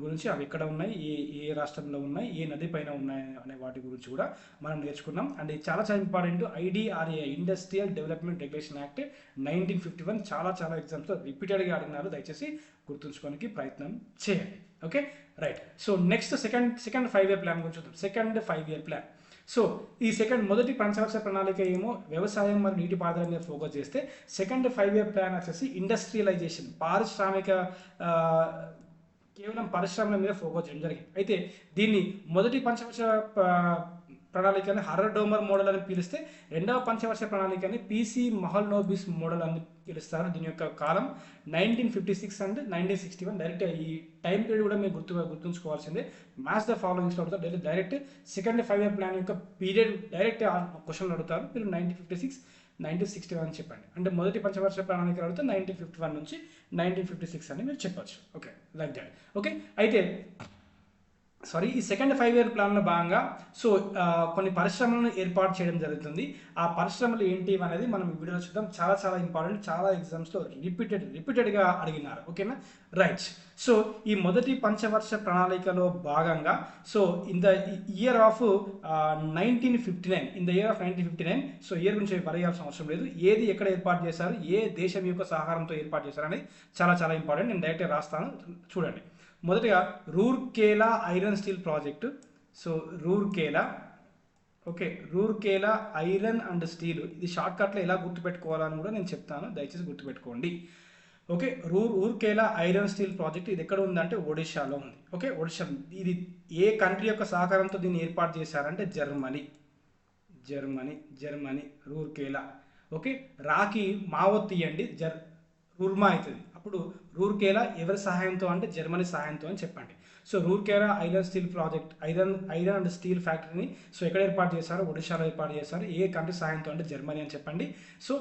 గురించి, అవి ఎక్కడ ఉన్నాయి, ఏ రాష్ట్రంలో ఉన్నాయి, ఏ నది పైన ఉన్నాయి అనే వాటి గురించి కూడా మనం నేర్చుకున్నాం. అండ్ ఇది చాలా important, IDRA, industrial development regulation act 1951 చాలా ఎగ్జామ్స్లో రిపీటెడ్గా అడిగినారు, దయచేసి గుర్తుంచుకోవడానికి ప్రయత్నం చేయండి. Okay, right. So next second 5 year plan గురించి చూద్దాం. Second 5 year plan. సో ఈ మొదటి పంచవర్ష ప్రణాళిక ఏమో వ్యవసాయం మరియు నీటిపారుదల మీద ఫోకస్ చేస్తే, సెకండ్ 5 year ప్లాన్ వచ్చేసి ఇండస్ట్రియలైజేషన్, కేవలం పరిశ్రమల మీద ఫోకస్ చేయడం జరిగింది. అయితే దీన్ని మొదటి పంచవర్ష ప్రణాళికని హర్రర్ డోమర్ మోడల్ అని పిలిస్తే, రెండవ పంచవర్ష ప్రణాళికని పీసీ మహల్నోబిస్ మోడల్ అని పిలుస్తారు. దీని యొక్క కాలం 1956 అండ్ 1961. డైరెక్ట్ ఈ టైం పీరియడ్ కూడా మీరు గుర్తుంచుకోవాల్సిందే. మ్యాచ్ ద ఫాలోయింగ్స్ అడుగుతారు డైరెక్ట్. సెకండ్ 5 year ప్లాన్ యొక్క పీరియడ్ డైరెక్ట్ క్వశ్చన్లు అడుగుతారు, మీరు 1956 1961 అని చెప్పండి. అంటే మొదటి పంచవర్ష ప్రణాళిక అడిగితే 1951 నుంచి 1956 అని మీరు చెప్పచ్చు. Okay, like that. ఓకే, అయితే సారీ ఈ సెకండ్ 5 ఇయర్ ప్లాన్లో భాగంగా సో కొన్ని పరిశ్రమలను ఏర్పాటు చేయడం జరుగుతుంది. ఆ పరిశ్రమలు ఏంటి అనేది మనం ఈ వీడియోలో చూద్దాం. చాలా చాలా ఇంపార్టెంట్, చాలా ఎగ్జామ్స్లో రిపీటెడ్గా అడిగినారు. ఓకేనా, రైట్. సో ఈ మొదటి పంచవర్ష ప్రణాళికలో భాగంగా so in the year of 1959, in the year of 1959, so year గురించి పరిగాల్సిన అవసరం లేదు, ఏది ఎక్కడ ఏర్పాటు చేశారు, ఏ దేశం యొక్క సహకారంతో ఏర్పాటు చేశారు అనేది చాలా చాలా ఇంపార్టెంట్. నేను డైరెక్ట్గా రాస్తాను, చూడండి. మొదటిగా Rourkela iron steel project. So Rourkela, okay, Rourkela iron and steel, ఇది షార్ట్కట్లో ఎలా గుర్తుపెట్టుకోవాలని కూడా నేను చెప్తాను, దయచేసి గుర్తుపెట్టుకోండి. Okay, Rourkela iron steel project ఇది ఎక్కడ ఉందంటే ఒడిశాలో ఉంది. ఓకే, ఒడిశా. ఇది ఏ కంట్రీ యొక్క సహకారంతో దీన్ని ఏర్పాటు చేశారంటే జర్మనీ. రూర్కేలా. ఓకే, రాకి మావో తీయండి, రూర్మా అవుతుంది. అప్పుడు రూర్కేలా ఎవరి సహాయంతో అంటే జర్మనీ సహాయంతో అని చెప్పండి. So Rourkela iron steel project, iron and steel ఫ్యాక్టరీని సో ఎక్కడ ఏర్పాటు చేశారు, ఒడిశాలో ఏర్పాటు చేశారు. ఏ కంట్రీ సహాయంతో అంటే జర్మనీ అని చెప్పండి. సో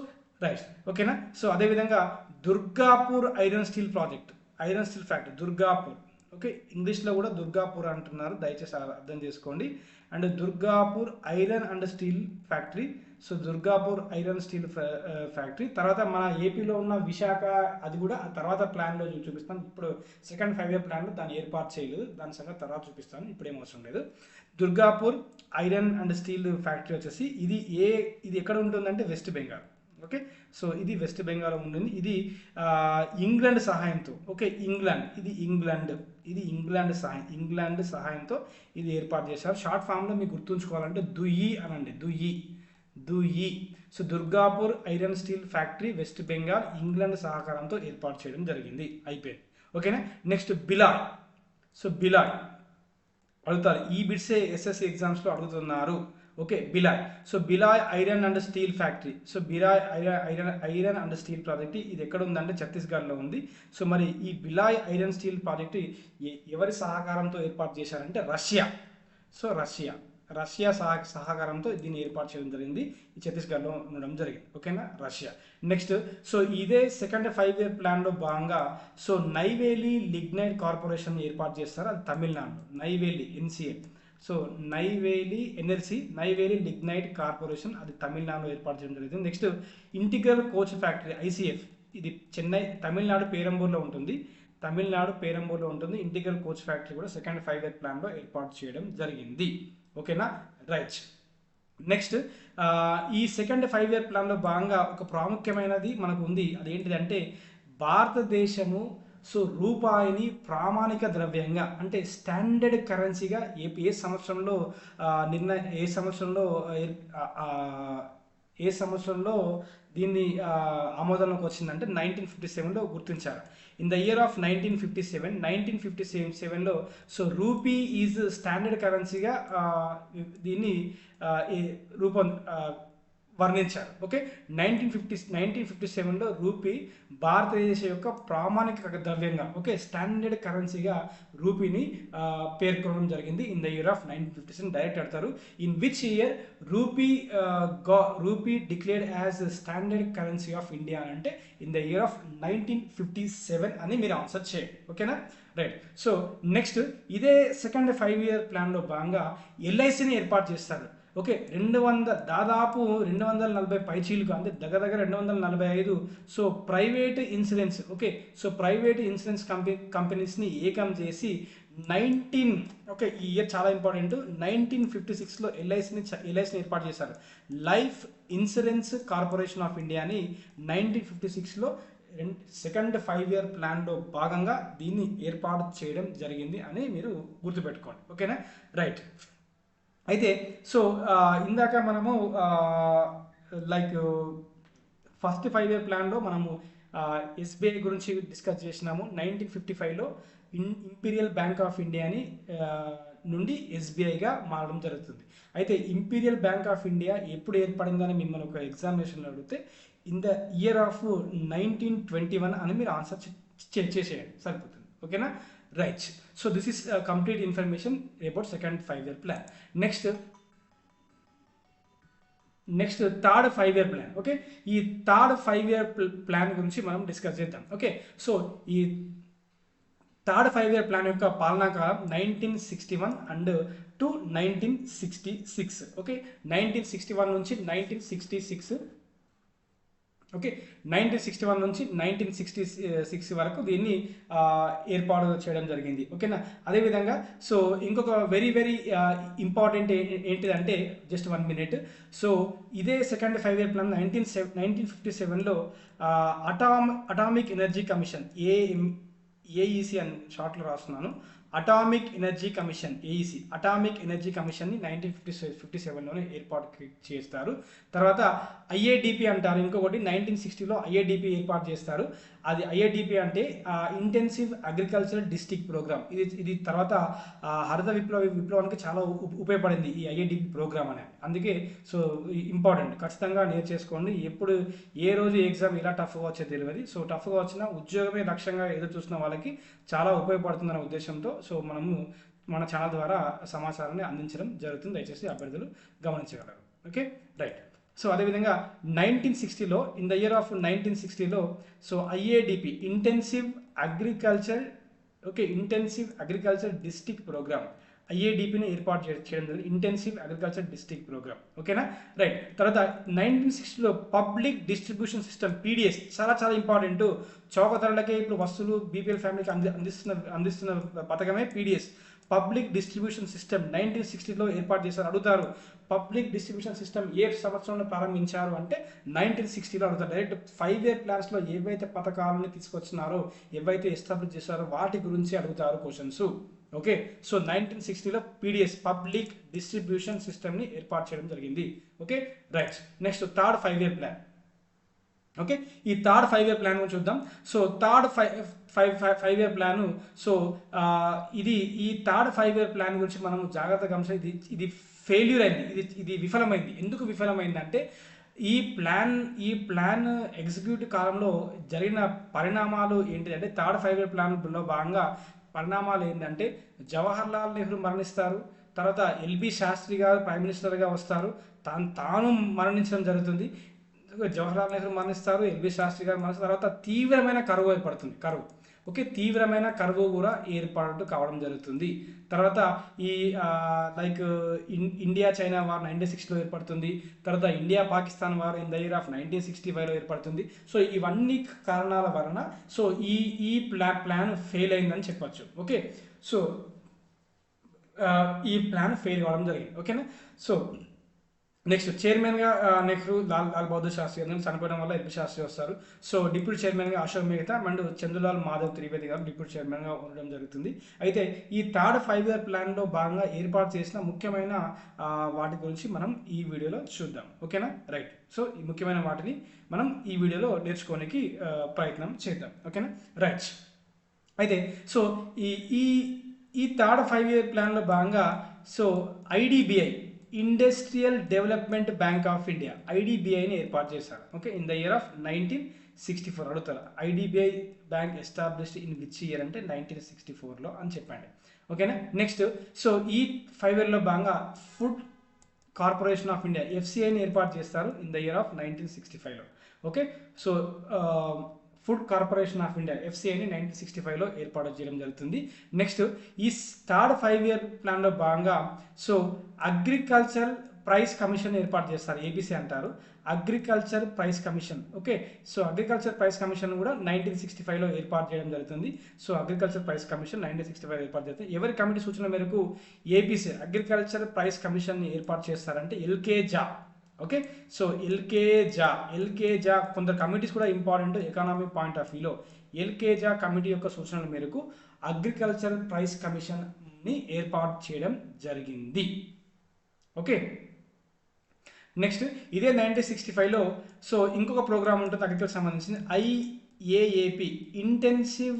రైట్, ఓకేనా. సో అదేవిధంగా Durgapur iron steel project, iron steel factory Durgapur. Okay, ఇంగ్లీష్లో కూడా దుర్గాపూర్ అంటున్నారు, దయచేసి అర్థం చేసుకోండి. And Durgapur iron and steel factory. So Durgapur iron steel factory. తర్వాత మన ఏపీలో ఉన్న విశాఖ, అది కూడా తర్వాత ప్లాన్లో చూపిస్తాను. ఇప్పుడు సెకండ్ 5 ఇయర్ ప్లాన్లో దాన్ని ఏర్పాటు చేయలేదు, దాని సంగతి తర్వాత చూపిస్తాను, ఇప్పుడేం అవసరం లేదు. Durgapur iron and steel factory వచ్చేసి ఇది ఎక్కడ ఉంటుందంటే వెస్ట్ బెంగాల్. ఓకే, సో ఇది వెస్ట్ బెంగాల్ ఉంటుంది. ఇది ఇంగ్లాండ్ సహాయంతో, ఓకే, ఇంగ్లాండ్ సహాయంతో ఇది ఏర్పాటు చేశారు. షార్ట్ ఫామ్లో మీకు గుర్తుంచుకోవాలంటే దుయి అనండి, దుయి. So Durgapur iron steel factory West Bengal, England సహకారంతో ఏర్పాటు చేయడం జరిగింది. అయిపోయింది. ఓకేనా. నెక్స్ట్ బిలాయ్. సో బిలాయ్ అడుగుతారు, ఈ బిట్సే ఎస్ఎస్సి ఎగ్జామ్స్లో అడుగుతున్నారు. Okay, Bhilai. So Bhilai iron and steel factory. So Bhilai iron and steel project ఇది ఎక్కడ ఉందంటే ఛత్తీస్గఢ్లో ఉంది. సో మరి ఈ బిలాయ్ ఐరన్ స్టీల్ ప్రాజెక్ట్ ఎవరి సహకారంతో ఏర్పాటు చేశారంటే రష్యా. సో రష్యా సహకారంతో దీన్ని ఏర్పాటు చేయడం జరిగింది, ఈ ఛత్తీస్గఢ్లో ఉండడం జరిగింది. ఓకేనా, రష్యా. నెక్స్ట్ సో ఇదే సెకండ్ 5 ఇయర్ ప్లాన్లో భాగంగా సో నైవేలి లిగ్నైట్ కార్పొరేషన్ ఏర్పాటు చేస్తారు, అది తమిళనాడులో. Neyveli NCL. So Neyveli NLC, Neyveli lignite corporation, అది తమిళనాడులో ఏర్పాటు చేయడం జరిగింది. Next integral coach factory ICF, ఇది తమిళనాడు పేరంబూర్లో ఉంటుంది. ఇంటిగ్రల్ కోచ్ ఫ్యాక్టరీ కూడా సెకండ్ 5 ఇయర్ ప్లాన్లో ఏర్పాటు చేయడం జరిగింది. ఓకేనా, రైట్. నెక్స్ట్ ఈ సెకండ్ 5 ఇయర్ ప్లాన్లో భాగంగా ఒక ప్రాముఖ్యమైనది మనకు ఉంది, అదేంటిదంటే భారతదేశము సో రూపాయిని ప్రామాణిక ద్రవ్యంగా అంటే స్టాండర్డ్ కరెన్సీగా ఏ సంవత్సరంలో దీన్ని ఆమోదంలోకి వచ్చిందంటే 1957లో గుర్తించారు. ఇన్ ద ఇయర్ ఆఫ్ 1957లో సో రూపీ ఈజ్ స్టాండర్డ్ కరెన్సీగా దీన్ని వర్ణించారు. ఓకే, 1957లో రూపీ భారతదేశం యొక్క ప్రామాణిక ద్రవ్యంగా, ఓకే, స్టాండర్డ్ కరెన్సీగా రూపీని పేర్కొనడం జరిగింది. In the year of 1957 direct అడతారు, in which year rupee declared as standard currency of India అంటే ఇన్ ద ఇయర్ ఆఫ్ 1957 అని మీరు ఆన్సర్ చేయండి. ఓకేనా, రైట్. సో నెక్స్ట్ ఇదే సెకండ్ 5 ఇయర్ ప్లాన్లో భాగంగా ఎల్ఐసిని ఏర్పాటు చేస్తారు. ఓకే, 240 పైచీలుగా అంటే దగ్గర 245 so private insurance, okay, so private insurance కంపెనీస్ని ఏకం చేసి ఓకే, ఈ ఇయర్ చాలా ఇంపార్టెంట్, 1956లో ఎల్ఐసిని ఏర్పాటు చేశారు. లైఫ్ ఇన్సూరెన్స్ కార్పొరేషన్ ఆఫ్ ఇండియాని 1956లో సెకండ్ 5 ఇయర్ ప్లాన్లో భాగంగా దీన్ని ఏర్పాటు చేయడం జరిగింది అని మీరు గుర్తుపెట్టుకోండి. ఓకేనా, రైట్. అయితే సో ఇందాక మనము లైక్ ఫస్ట్ 5 ఇయర్ ప్లాన్లో మనము ఎస్బీఐ గురించి డిస్కస్ చేసినాము. 1955లో ఇంపీరియల్ బ్యాంక్ ఆఫ్ ఇండియాని నుండి ఎస్బీఐగా మారడం జరుగుతుంది. అయితే ఇంపీరియల్ బ్యాంక్ ఆఫ్ ఇండియా ఎప్పుడు ఏర్పడిందని మిమ్మల్ని ఒక ఎగ్జామినేషన్లో అడిగితే ఇన్ ద ఇయర్ ఆఫ్ 1921 అని మీరు ఆన్సర్ చేసేయండి, సరిపోతుంది. ఓకేనా, right. So this is complete information about second 5 year plan. Next third 5 year plan. Okay, ఈ థర్డ్ 5 ఇయర్ ప్లాన్ గురించి మనం డిస్కస్ చేద్దాం. ఓకే, సో ఈ థర్డ్ 5 ఇయర్ ప్లాన్ యొక్క పాలనా కాలం 1961 అండ్ టు 1966. ఓకే, 1961 నుంచి 1966. ఓకే, 1961 నుంచి 1966 వరకు దీన్ని ఏర్పాటు చేయడం జరిగింది. ఓకేనా, అదేవిధంగా సో ఇంకొక వెరీ వెరీ ఇంపార్టెంట్ ఏంటిదంటే జస్ట్ 1 మినిట్. సో ఇదే సెకండ్ 5 ఇయర్ ప్లాన్ 1957లో అటామిక్ ఎనర్జీ కమిషన్ ఏఈసి అని షార్ట్లో రాస్తున్నాను. Atomic energy commission AEC atomic energy కమిషన్ని 1957లోనే ఏర్పాటు చేస్తారు. తర్వాత ఐఏడిపి అంటారు, ఇంకొకటి 1960లో ఐఏడిపి ఏర్పాటు చేస్తారు. అది ఐఏడిపి అంటే ఇంటెన్సివ్ అగ్రికల్చరల్ డిస్ట్రిక్ట్ ప్రోగ్రామ్. ఇది తర్వాత హరిత విప్లవానికి చాలా ఉపయోగపడింది ఈ ఐఏడిపి ప్రోగ్రామ్ అనేది. అందుకే సో ఇంపార్టెంట్, ఖచ్చితంగా నేర్చేసుకోండి. ఎప్పుడు ఏ రోజు ఎగ్జామ్ ఇలా టఫ్గా వచ్చే తెలియదు. సో టఫ్గా వచ్చినా ఉద్యోగమే లక్ష్యంగా ఎదురు చూస్తున్న వాళ్ళకి చాలా ఉపయోగపడుతుందనే ఉద్దేశంతో సో మనము మన ఛానల్ ద్వారా సమాచారాన్ని అందించడం జరుగుతుంది. దయచేసి అభ్యర్థులు గమనించగలరు. Okay, right. సో అదేవిధంగా 1960లో ఇన్ ద ఇయర్ ఆఫ్ 1960లో so IADP intensive agriculture district programme ఐఏడిపిని ఏర్పాటు చేయడం జరిగింది. Intensive agriculture district programme. ఓకేనా, రైట్. తర్వాత 1960లో పబ్లిక్ డిస్ట్రిబ్యూషన్ సిస్టమ్ పీడిఎస్ చాలా చాలా ఇంపార్టెంట్. చౌక ధరలకే ఇప్పుడు వస్తువులు బీపీఎల్ ఫ్యామిలీకి అందిస్తున్న పథకమే పీడిఎస్, పబ్లిక్ డిస్ట్రిబ్యూషన్ సిస్టమ్. 1960లో ఏర్పాటు చేశారు. అడుగుతారు పబ్లిక్ డిస్ట్రిబ్యూషన్ సిస్టమ్ ఏ సంవత్సరంలో ప్రారంభించారు అంటే 1960లో అడుగుతారు. డైరెక్ట్ 5 ఇయర్ ప్లాన్స్లో ఏవైతే పథకాలని తీసుకొచ్చినారో, ఏవైతే ఎస్టాబ్లిష్ చేశారో వాటి గురించి అడుగుతారు క్వశ్చన్స్. ఓకే, సో 1960లో పీడిఎస్ పబ్లిక్ డిస్ట్రిబ్యూషన్ సిస్టమ్ని ఏర్పాటు చేయడం జరిగింది. Okay, right. Next third 5 year plan. Okay, ఈ థర్డ్ 5 ఇయర్ ప్లాన్ గురించి చూద్దాం. So third 5 year plan so ఈ థర్డ్ 5 ఇయర్ ప్లాన్ గురించి మనం జాగ్రత్తగా గమనించాలి. ఇది ఫెయిల్యూర్ అయింది, ఇది విఫలమైంది. ఎందుకు విఫలమైందంటే ఈ ప్లాన్ ఎగ్జిక్యూటివ్ కాలంలో జరిగిన పరిణామాలు ఏంటిదంటే థర్డ్ 5 ఇయర్ ప్లాన్లో భాగంగా పరిణామాలు ఏంటంటే జవహర్లాల్ నెహ్రూ మరణిస్తారు. తర్వాత ఎల్బి శాస్త్రి గారు ప్రైమ్ మినిస్టర్గా వస్తారు. తాను మరణించడం జరుగుతుంది. జవహర్లాల్ నెహ్రూ మరణిస్తారు, ఎల్బి శాస్త్రి గారు మరణిస్తారు. తర్వాత తీవ్రమైన కరువు ఏర్పడుతుంది. ఓకే, తీవ్రమైన కరువు కూడా ఏర్పాటు కావడం జరుగుతుంది. తర్వాత ఈ ఇండియా చైనా వార్ 1960లో ఏర్పడుతుంది. తర్వాత India Pakistan war in the year of 1965లో ఏర్పడుతుంది. సో ఇవన్నీ కారణాల వలన సో ఈ ప్లాన్ ఫెయిల్ అయిందని చెప్పచ్చు. ఓకే, సో ఈ ప్లాన్ ఫెయిల్ కావడం జరిగింది. ఓకేనా, సో నెక్స్ట్ చైర్మన్గా నెహ్రూ లాల్ బహదూర్ శాస్త్రి గారు చనిపోవడం వల్ల ఎల్బి శాస్త్రి వస్తారు. సో డిప్యూటీ చైర్మన్గా అశోక్ మెహతా అండ్ చంద్రలాల్ మాధవ్ త్రివేది గారు డిప్యూటీ చైర్మన్గా ఉండడం జరుగుతుంది. అయితే ఈ థర్డ్ 5 ఇయర్ ప్లాన్లో భాగంగా ఏర్పాటు చేసిన ముఖ్యమైన వాటి గురించి మనం ఈ వీడియోలో చూద్దాం. ఓకేనా, రైట్. సో ఈ ముఖ్యమైన వాటిని మనం ఈ వీడియోలో నేర్చుకోవడానికి ప్రయత్నం చేద్దాం. ఓకేనా, రైట్. అయితే సో ఈ థర్డ్ 5 ఇయర్ ప్లాన్లో భాగంగా so IDBI industrial development bank of India ఐడిబిఐని ఏర్పాటు చేశారు. Okay, in the year of 1964 అడుగుతారు. IDBI bank established in which year అంటే 1964లో అని చెప్పండి. ఓకేనా, నెక్స్ట్ సో ఈ 5 ఇయర్లో భాగంగా ఫుడ్ కార్పొరేషన్ ఆఫ్ ఇండియా ఎఫ్సిఐని ఏర్పాటు చేస్తారు ఇన్ ద ఇయర్ ఆఫ్ 1965లో. Okay, so food corporation of India ఎఫ్సిఐని 1965లో ఏర్పాటు చేయడం జరుగుతుంది. నెక్స్ట్ ఈ థర్డ్ 5 ఇయర్ ప్లాన్లో భాగంగా సో అగ్రికల్చర్ ప్రైస్ కమిషన్ ఏర్పాటు చేస్తారు. ఏబిసి అంటారు, agriculture price commission. Okay, so agriculture price commission కూడా 1965లో ఏర్పాటు చేయడం జరుగుతుంది. సో అగ్రికల్చర్ ప్రైస్ కమిషన్ 1965 ఏర్పాటు చేస్తారు. ఎవరి కమిటీ సూచన మేరకు ఏబిసి అగ్రికల్చర్ ప్రైస్ కమిషన్ని ఏర్పాటు చేస్తారంటే ఎల్కేజా. ఓకే, సో ఎల్కేజా కొందరు కమిటీస్ కూడా ఇంపార్టెంట్ ఎకానమిక్ పాయింట్ ఆఫ్ వ్యూలో. ఎల్కేజా కమిటీ యొక్క సూచనల మేరకు అగ్రికల్చర్ ప్రైస్ కమిషన్ని ఏర్పాటు చేయడం జరిగింది. ఓకే, నెక్స్ట్ ఇదే 1965లో సో ఇంకొక ప్రోగ్రామ్ ఉంటుంది అగ్రికల్చర్ సంబంధించింది IAAP intensive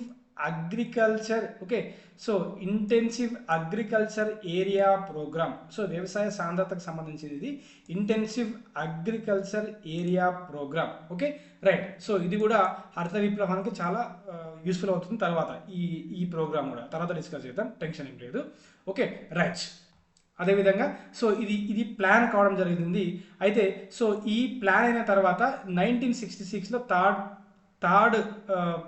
agriculture. Okay, so intensive agriculture area programme. So వ్యవసాయ సాంద్రతకు సంబంధించింది ఇది intensive agriculture area programme. Okay, right. So ఇది కూడా హరిత విప్లవానికి చాలా యూస్ఫుల్ అవుతుంది. తర్వాత ఈ ప్రోగ్రామ్ కూడా తర్వాత డిస్కస్ చేద్దాం, టెన్షన్ ఏం లేదు. Okay, right. అదేవిధంగా సో ఇది ప్లాన్ కావడం జరిగింది. అయితే సో ఈ ప్లాన్ అయిన తర్వాత 1966లో థర్డ్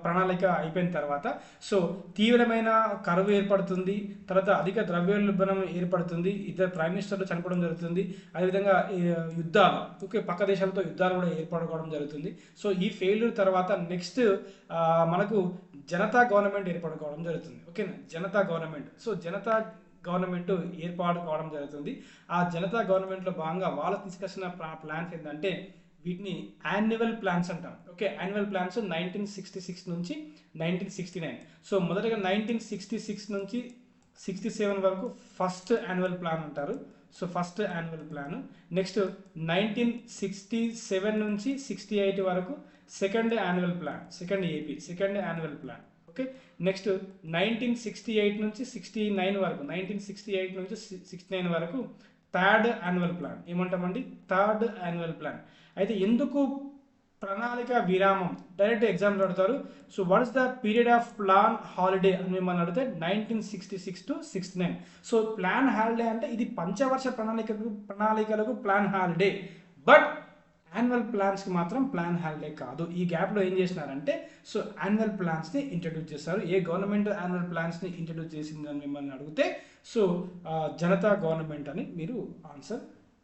ప్రణాళిక అయిపోయిన తర్వాత సో తీవ్రమైన కరువు ఏర్పడుతుంది, తర్వాత అధిక ద్రవ్యోల్బణం ఏర్పడుతుంది, ఇద్దరు ప్రైమ్ మినిస్టర్లు చనిపోవడం జరుగుతుంది, అదేవిధంగా యుద్ధాలు పక్క దేశాలతో యుద్ధాలు కూడా ఏర్పడుకోవడం జరుగుతుంది. సో ఈ ఫెయిల్యూర్ తర్వాత నెక్స్ట్ మనకు జనతా గవర్నమెంట్ ఏర్పడుకోవడం జరుగుతుంది. ఓకేనా, Janata government. So Janata government ఏర్పాటు కావడం జరుగుతుంది. ఆ జనతా గవర్నమెంట్లో భాగంగా వాళ్ళు తీసుకొచ్చిన ప్లాన్స్ ఏంటంటే వీటిని యాన్యువల్ ప్లాన్స్ అంటాం. ఓకే, యాన్యువల్ ప్లాన్స్ 1966 నుంచి 1969. సో మొదటగా 1966 నుంచి 67 వరకు ఫస్ట్ యాన్యువల్ ప్లాన్ అంటారు. So first annual plan. Next 1967 నుంచి 68 వరకు second annual plan, second AP second annual plan. Okay, next 1968 నుంచి 69 వరకు, 1968 నుంచి 69 వరకు థర్డ్ యాన్యువల్ ప్లాన్. ఏమంటామండి? Third annual plan. అయితే ఎందుకు ప్రణాళిక విరామం? డైరెక్ట్ ఎగ్జామ్లో అడుగుతారు. So what is the period of plan holiday అని మిమ్మల్ని అడిగితే 1966 to 69. సో ప్లాన్ హాలిడే అంటే ఇది పంచవర్ష ప్రణాళికలకు ప్లాన్ హాలిడే, బట్ యాన్యువల్ ప్లాన్స్కి మాత్రం ప్లాన్ హాలిడే కాదు. ఈ గ్యాప్లో ఏం చేసినారంటే సో యాన్యువల్ ప్లాన్స్ని ఇంట్రడ్యూస్ చేస్తారు. ఏ గవర్నమెంట్ యాన్యువల్ ప్లాన్స్ని ఇంట్రడ్యూస్ చేసిందని మిమ్మల్ని అడిగితే సో జనతా గవర్నమెంట్ అని మీరు ఆన్సర్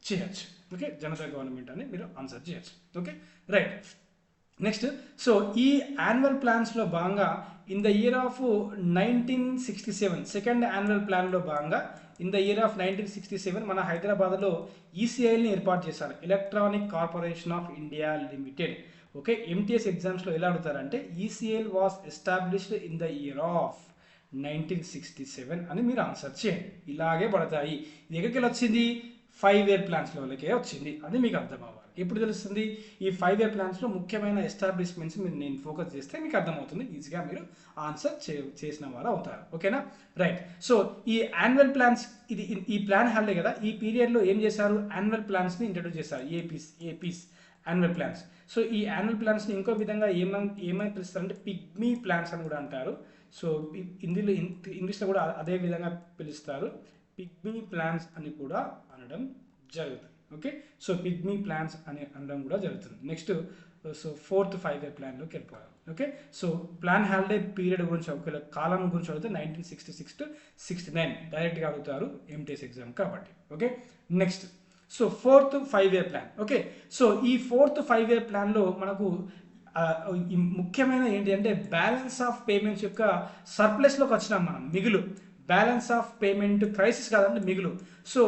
చేయొచ్చు. ఓకే, జనతా గవర్నమెంట్ అని మీరు ఆన్సర్ చేయొచ్చు. Okay, right. నెక్స్ట్, సో ఈ యాన్యువల్ ప్లాన్స్లో భాగంగా in the year of 1967 second annual ప్లాన్లో భాగంగా ఇన్ ద ఇయర్ ఆఫ్ 1967 మన హైదరాబాద్లో ఈసీఐల్ని ఏర్పాటు చేశారు, electronic corporation of India limited. Okay, MTS ఎగ్జామ్స్లో ఎలా అడుగుతారంటే ECIL was established in the year of 1967 అని మీరు ఆన్సర్ చేయండి. ఇలాగే పడతాయి. ఇది ఎక్కడికి వచ్చింది? 5 year ప్లాన్స్లో వాళ్ళకే వచ్చింది. అది మీకు అర్థం అవ్వాలి. ఎప్పుడు తెలుస్తుంది? ఈ 5 year ప్లాన్స్లో ముఖ్యమైన ఎస్టాబ్లిష్మెంట్స్ మీరు నేను ఫోకస్ చేస్తే మీకు అర్థమవుతుంది, ఈజీగా మీరు ఆన్సర్ చేసిన వారు అవుతారు. ఓకేనా, రైట్. సో ఈ యాన్యువల్ ప్లాన్స్, ఇది ఈ ప్లాన్ హాలిడే కదా, ఈ పీరియడ్లో ఏం చేశారు? యాన్యువల్ ప్లాన్స్ని ఇంట్రడ్యూస్ చేశారు, ఏపీస్ యాన్యువల్ ప్లాన్స్. సో ఈ యాన్యువల్ ప్లాన్స్ని ఇంకో విధంగా ఏమని పిలుస్తారంటే పిగ్మీ ప్లాన్స్ అని కూడా అంటారు. సో ఇంగ్లీష్లో కూడా అదే విధంగా పిలుస్తారు, పిగ్మీ ప్లాన్స్ అని కూడా అనడం జరుగుతుంది. ఓకే, సో పిగ్మీ ప్లాన్స్ అని అనడం కూడా జరుగుతుంది. నెక్స్ట్, సో 4th 5 year ప్లాన్లోకి వెళ్ళిపోయాం. Okay, so plan holiday period గురించి ఒకవేళ కాలం గురించి అడిగితే 1966 to 69 డైరెక్ట్గా అడుగుతారు ఎంటీఎస్ ఎగ్జామ్ కాబట్టి. Okay, next, so 4th 5 year plan. Okay, so ఈ 4th 5 year ప్లాన్లో మనకు ముఖ్యమైన ఏంటి అంటే బ్యాలెన్స్ ఆఫ్ పేమెంట్స్ యొక్క సర్ప్లస్లోకి వచ్చినాం మనం. మిగులు, బ్యాలెన్స్ ఆఫ్ పేమెంట్ క్రైసిస్ కాదంటే మిగులు. So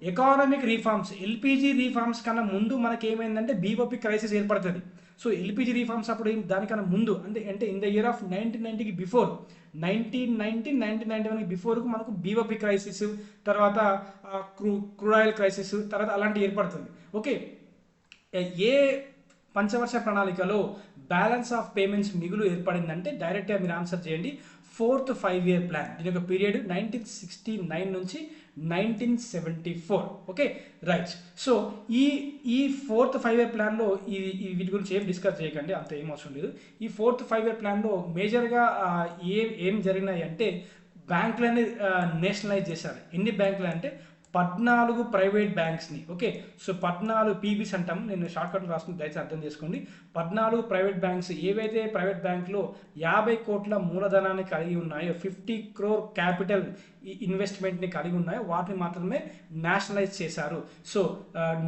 economic reforms, LPG reforms కన్నా ముందు మనకి ఏమైందంటే బీఓపీ క్రైసిస్ ఏర్పడుతుంది. సో ఎల్పిజి రీఫార్మ్స్ అప్పుడు దానికన్నా ముందు అంటే ఇన్ ద ఇయర్ ఆఫ్ 1990కి బిఫోర్, 1991కి బిఫోర్కు మనకు బీఓపీ క్రైసిస్, తర్వాత క్రూడ్ క్రైసిస్, తర్వాత అలాంటివి ఏర్పడుతుంది. ఓకే, ఏ పంచవర్ష ప్రణాళికలో బ్యాలెన్స్ ఆఫ్ పేమెంట్స్ మిగులు ఏర్పడిందంటే డైరెక్ట్గా మీరు ఆన్సర్ చేయండి 4th 5 year ప్లాన్. దీని యొక్క పీరియడ్ 1969 నుంచి 1974. Okay, right. సో ఈ 4th 5 year ప్లాన్లో వీటి గురించి ఏం డిస్కస్ చేయకండి, అంత ఏం అవసరం లేదు. ఈ 4th 5 year ప్లాన్లో మేజర్గా ఏం జరిగినాయి అంటే బ్యాంకులని నేషనలైజ్ చేశారు. ఎన్ని బ్యాంకులు అంటే 14 ప్రైవేట్ బ్యాంక్స్ని. ఓకే, సో 14 పీబీస్ అంటాం, నేను షార్ట్ కట్ రాసుకుని దయచేసి అర్థం చేసుకోండి. 14 ప్రైవేట్ బ్యాంక్స్, ఏవైతే ప్రైవేట్ బ్యాంకులో 50 కోట్ల మూలధనాన్ని కలిగి ఉన్నాయో, 50 crore క్యాపిటల్ ఇన్వెస్ట్మెంట్ని కలిగి ఉన్నాయో వాటిని మాత్రమే నేషనలైజ్ చేశారు. సో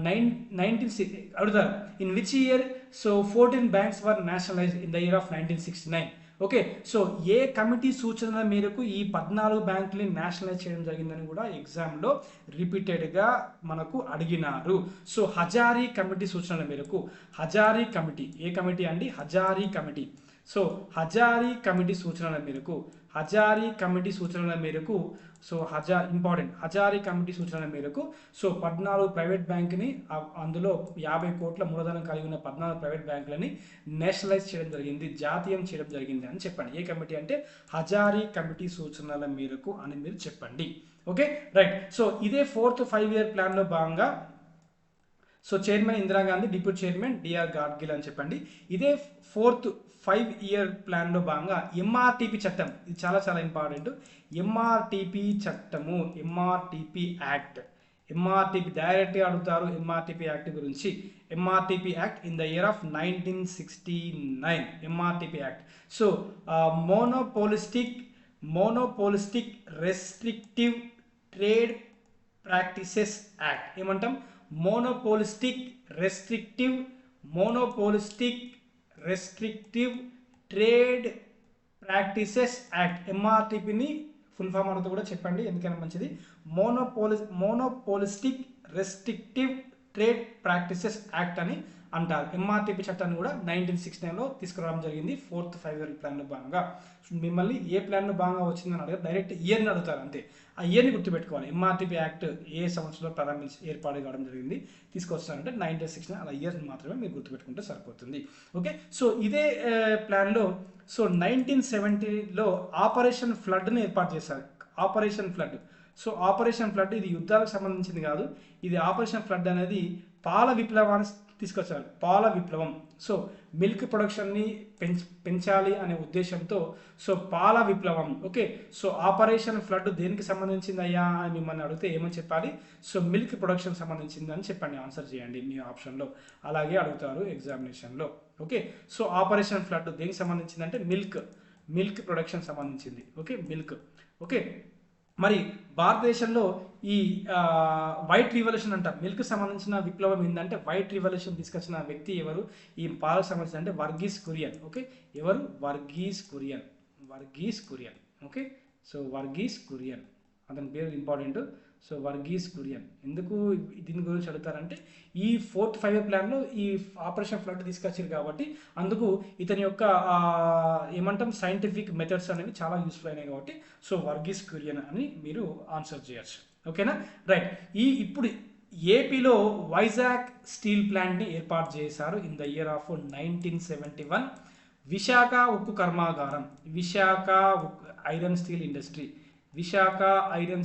19 అడుగుతారు in which year? So 14 banks were nationalise in the year of 1969. Okay, so A committee సూచనల మేరకు ఈ 14 బ్యాంకులని నేషనలైజ్ చేయడం జరిగిందని కూడా ఎగ్జామ్లో రిపీటెడ్గా మనకు అడిగినారు. సో హజారీ కమిటీ సూచనల మేరకు, హజారీ కమిటీ, ఏ కమిటీ అండి? Hazari committee. So Hazari committee సూచనల మేరకు, హజారీ కమిటీ సూచనల మేరకు, సో హజారీ కమిటీ సూచనల మేరకు సో 14 ప్రైవేట్ బ్యాంకుని, అందులో 50 కోట్ల మూలధనం కలిగి ఉన్న 14 ప్రైవేట్ బ్యాంకులని నేషనలైజ్ చేయడం జరిగింది, జాతీయం చేయడం జరిగింది అని చెప్పండి. ఏ కమిటీ అంటే హజారీ కమిటీ సూచనల మేరకు అని మీరు చెప్పండి. Okay, right. సో ఇదే 4th 5 year ప్లాన్లో భాగంగా so chairman Indira Gandhi, deputy chairman DR Gadgil అని చెప్పండి. ఇదే 4th 5 year ప్లాన్లో భాగంగా ఎంఆర్టీపీ చట్టం, ఇది చాలా చాలా ఇంపార్టెంట్. ఎంఆర్టీపీ చట్టము, ఎంఆర్టీపీ యాక్ట్, ఎంఆర్టీపీ డైరెక్ట్గా అడుగుతారు ఎంఆర్టీపీ యాక్ట్ గురించి. MRTP act in the year of 1969 MRTP act. So monopolistic restrictive trade practices act ఏమంటాం? Monopolistic restrictive trade practices act. ఎంఆర్టీపీని ఫుల్ ఫామ్ అడుగుతూ కూడా చెప్పండి, ఎందుకైనా మంచిది. Monopolistic restrictive trade practices act అని అంటారు. ఎంఆర్టీపీ చట్టాన్ని కూడా 1969లో తీసుకురావడం జరిగింది 4th 5-year ప్లాన్లో భాగంగా. మిమ్మల్ని ఏ ప్లాన్లో భాగంగా వచ్చిందని అడగదు, డైరెక్ట్ ఇయర్ని అడుగుతారు అంతే. ఆ ఇయర్ని గుర్తుపెట్టుకోవాలి. ఎంఆర్టీపీ యాక్ట్ ఏ సంవత్సరంలో ఏర్పాటు కావడం జరిగింది తీసుకొస్తారంటే 1969, అలా ఇయర్ని మాత్రమే మీరు గుర్తుపెట్టుకుంటే సరిపోతుంది. ఓకే, సో ఇదే ప్లాన్లో 1970లో ఆపరేషన్ ఫ్లడ్ని ఏర్పాటు చేశారు. ఆపరేషన్ ఫ్లడ్ ఇది యుద్ధాలకు సంబంధించింది కాదు. ఇది ఆపరేషన్ ఫ్లడ్ అనేది పాల విప్లవాన్ని తీసుకొచ్చారు. పాల విప్లవం. సో మిల్క్ ప్రొడక్షన్ని పెంచాలి అనే ఉద్దేశంతో పాల విప్లవం. ఓకే, సో ఆపరేషన్ ఫ్లడ్ దేనికి సంబంధించింది అయ్యా అని మిమ్మల్ని అడిగితే ఏమని చెప్పాలి? సో మిల్క్ ప్రొడక్షన్ సంబంధించింది అని చెప్పండి, ఆన్సర్ చేయండి మీ ఆప్షన్లో. అలాగే అడుగుతారు ఎగ్జామినేషన్లో. ఓకే, సో ఆపరేషన్ ఫ్లడ్ దేనికి సంబంధించింది అంటే మిల్క్ ప్రొడక్షన్ సంబంధించింది. Okay, milk. ఓకే, మరి భారతదేశంలో ఈ వైట్ రివల్యూషన్ అంటారు. మిల్క్ సంబంధించిన విప్లవం ఏంటంటే వైట్ రివల్యూషన్ తీసుకొచ్చిన వ్యక్తి ఎవరు? ఈ పాలకు సంబంధించిన అంటే వర్గీస్ కురియన్. ఓకే, ఎవరు? వర్గీస్ కురియన్. ఓకే, సో వర్గీస్ కురియన్ అతని పేరు ఇంపార్టెంట్. సో వర్గీస్ కురియన్. ఎందుకు దీని గురించి అడుగుతారంటే ఈ 4th 5-year ప్లాన్లో ఈ ఆపరేషన్ ఫ్లడ్ తీసుకొచ్చారు కాబట్టి అందుకు ఇతని యొక్క ఏమంటాం సైంటిఫిక్ మెథడ్స్ అనేవి చాలా యూస్ఫుల్ అయినాయి కాబట్టి సో వర్గీస్ కురియన్ అని మీరు ఆన్సర్ చేయొచ్చు. ఓకేనా, రైట్. ఇప్పుడు ఏపీలో వైజాగ్ స్టీల్ ప్లాంట్ని ఏర్పాటు చేశారు in the year of 1971. Visakha ఉక్కు కర్మాగారం, విశాఖ ఐరన్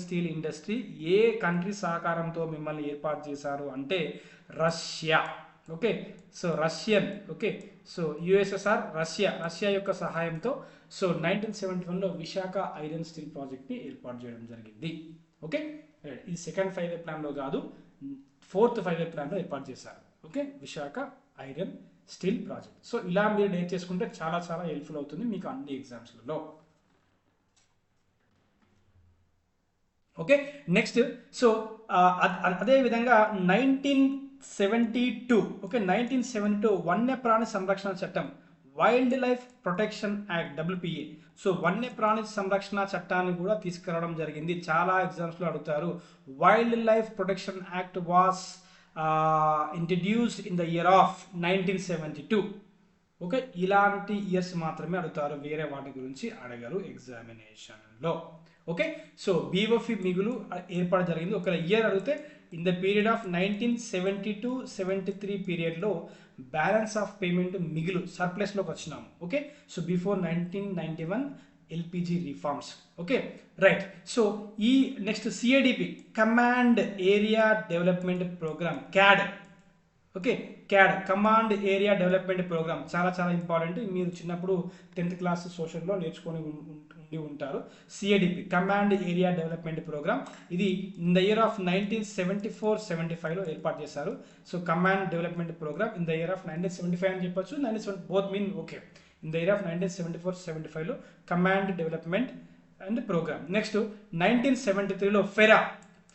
స్టీల్ ఇండస్ట్రీ ఏ కంట్రీ సహకారంతో మిమ్మల్ని ఏర్పాటు చేశారు అంటే Russia. Okay, so Russian. Okay, so USSR Russia యొక్క సహాయంతో 1971లో విశాఖ ఐరన్ స్టీల్ ప్రాజెక్ట్ని ఏర్పాటు చేయడం జరిగింది. ఓకే, ఇది సెకండ్ 5-year ప్లాన్లో కాదు, 4th 5-year ప్లాన్లో ఏర్పాటు చేశారు. Okay, Visakha iron steel project. So ఇలా మీరు నేర్చేసుకుంటే చాలా చాలా హెల్ప్ఫుల్ అవుతుంది మీకు అన్ని ఎగ్జామ్స్లలో. ఓకే, నెక్స్ట్ సో అదేవిధంగా 1972. ఓకే, 1972 వన్యప్రాణి సంరక్షణ చట్టం, wild life protection act WPA. So వన్యప్రాణి సంరక్షణ చట్టాన్ని కూడా తీసుకురావడం జరిగింది. చాలా ఎగ్జామ్స్లో అడుగుతారు. Wild life protection act was introduced in the year of 1972. Okay, ఇలాంటి ఇయర్స్ మాత్రమే అడుగుతారు, వేరే వాటి గురించి అడగరు ఎగ్జామినేషన్లో. ఓకే, సో బీఓఫీ మిగులు ఏర్పాటు జరిగింది. ఒక ఇయర్ అడిగితే ఇన్ ద పీరియడ్ ఆఫ్ 1970-73 పీరియడ్లో బ్యాలెన్స్ ఆఫ్ పేమెంట్ మిగులు సర్ప్లస్లోకి వచ్చినాము. Okay, so before 1991 LPG reforms. Okay, right. So ఈ next CADP command area development programme, CAD. Okay, CAD command area development programme చాలా చాలా ఇంపార్టెంట్. మీరు చిన్నప్పుడు 10th క్లాస్ సోషల్లో నేర్చుకొని ఉంటారు. CADP command area development programme ఇది ఇన్ ద ఇయర్ ఆఫ్ 1974-75లో ఏర్పాటు చేశారు. So command development programme in the year of 1975 అని చెప్పొచ్చు, 1970 both mean okay. In the year of 1974-75లో command development and programme. Next 1973లో FERA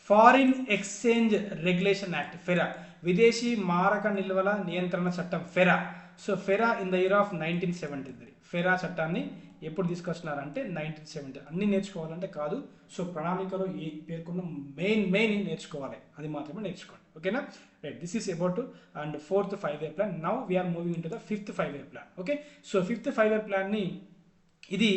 foreign exchange regulation act, FERA విదేశీ మారక నిల్వల నియంత్రణ చట్టం, FERA. So FERA in the year of 1973. FERA చట్టాన్ని ఎప్పుడు తీసుకొచ్చినారంటే 1970. అన్ని నేర్చుకోవాలంటే కాదు, సో ప్రణాళికలో ఈ పేర్కొన్న మెయిన్ నేర్చుకోవాలి, అది మాత్రమే నేర్చుకోండి. ఓకేనా, right. This is about and 4th 5-year plan. Now we're moving into the 5th 5-year plan. Okay, so 5th 5-year ప్లాన్ని ఇది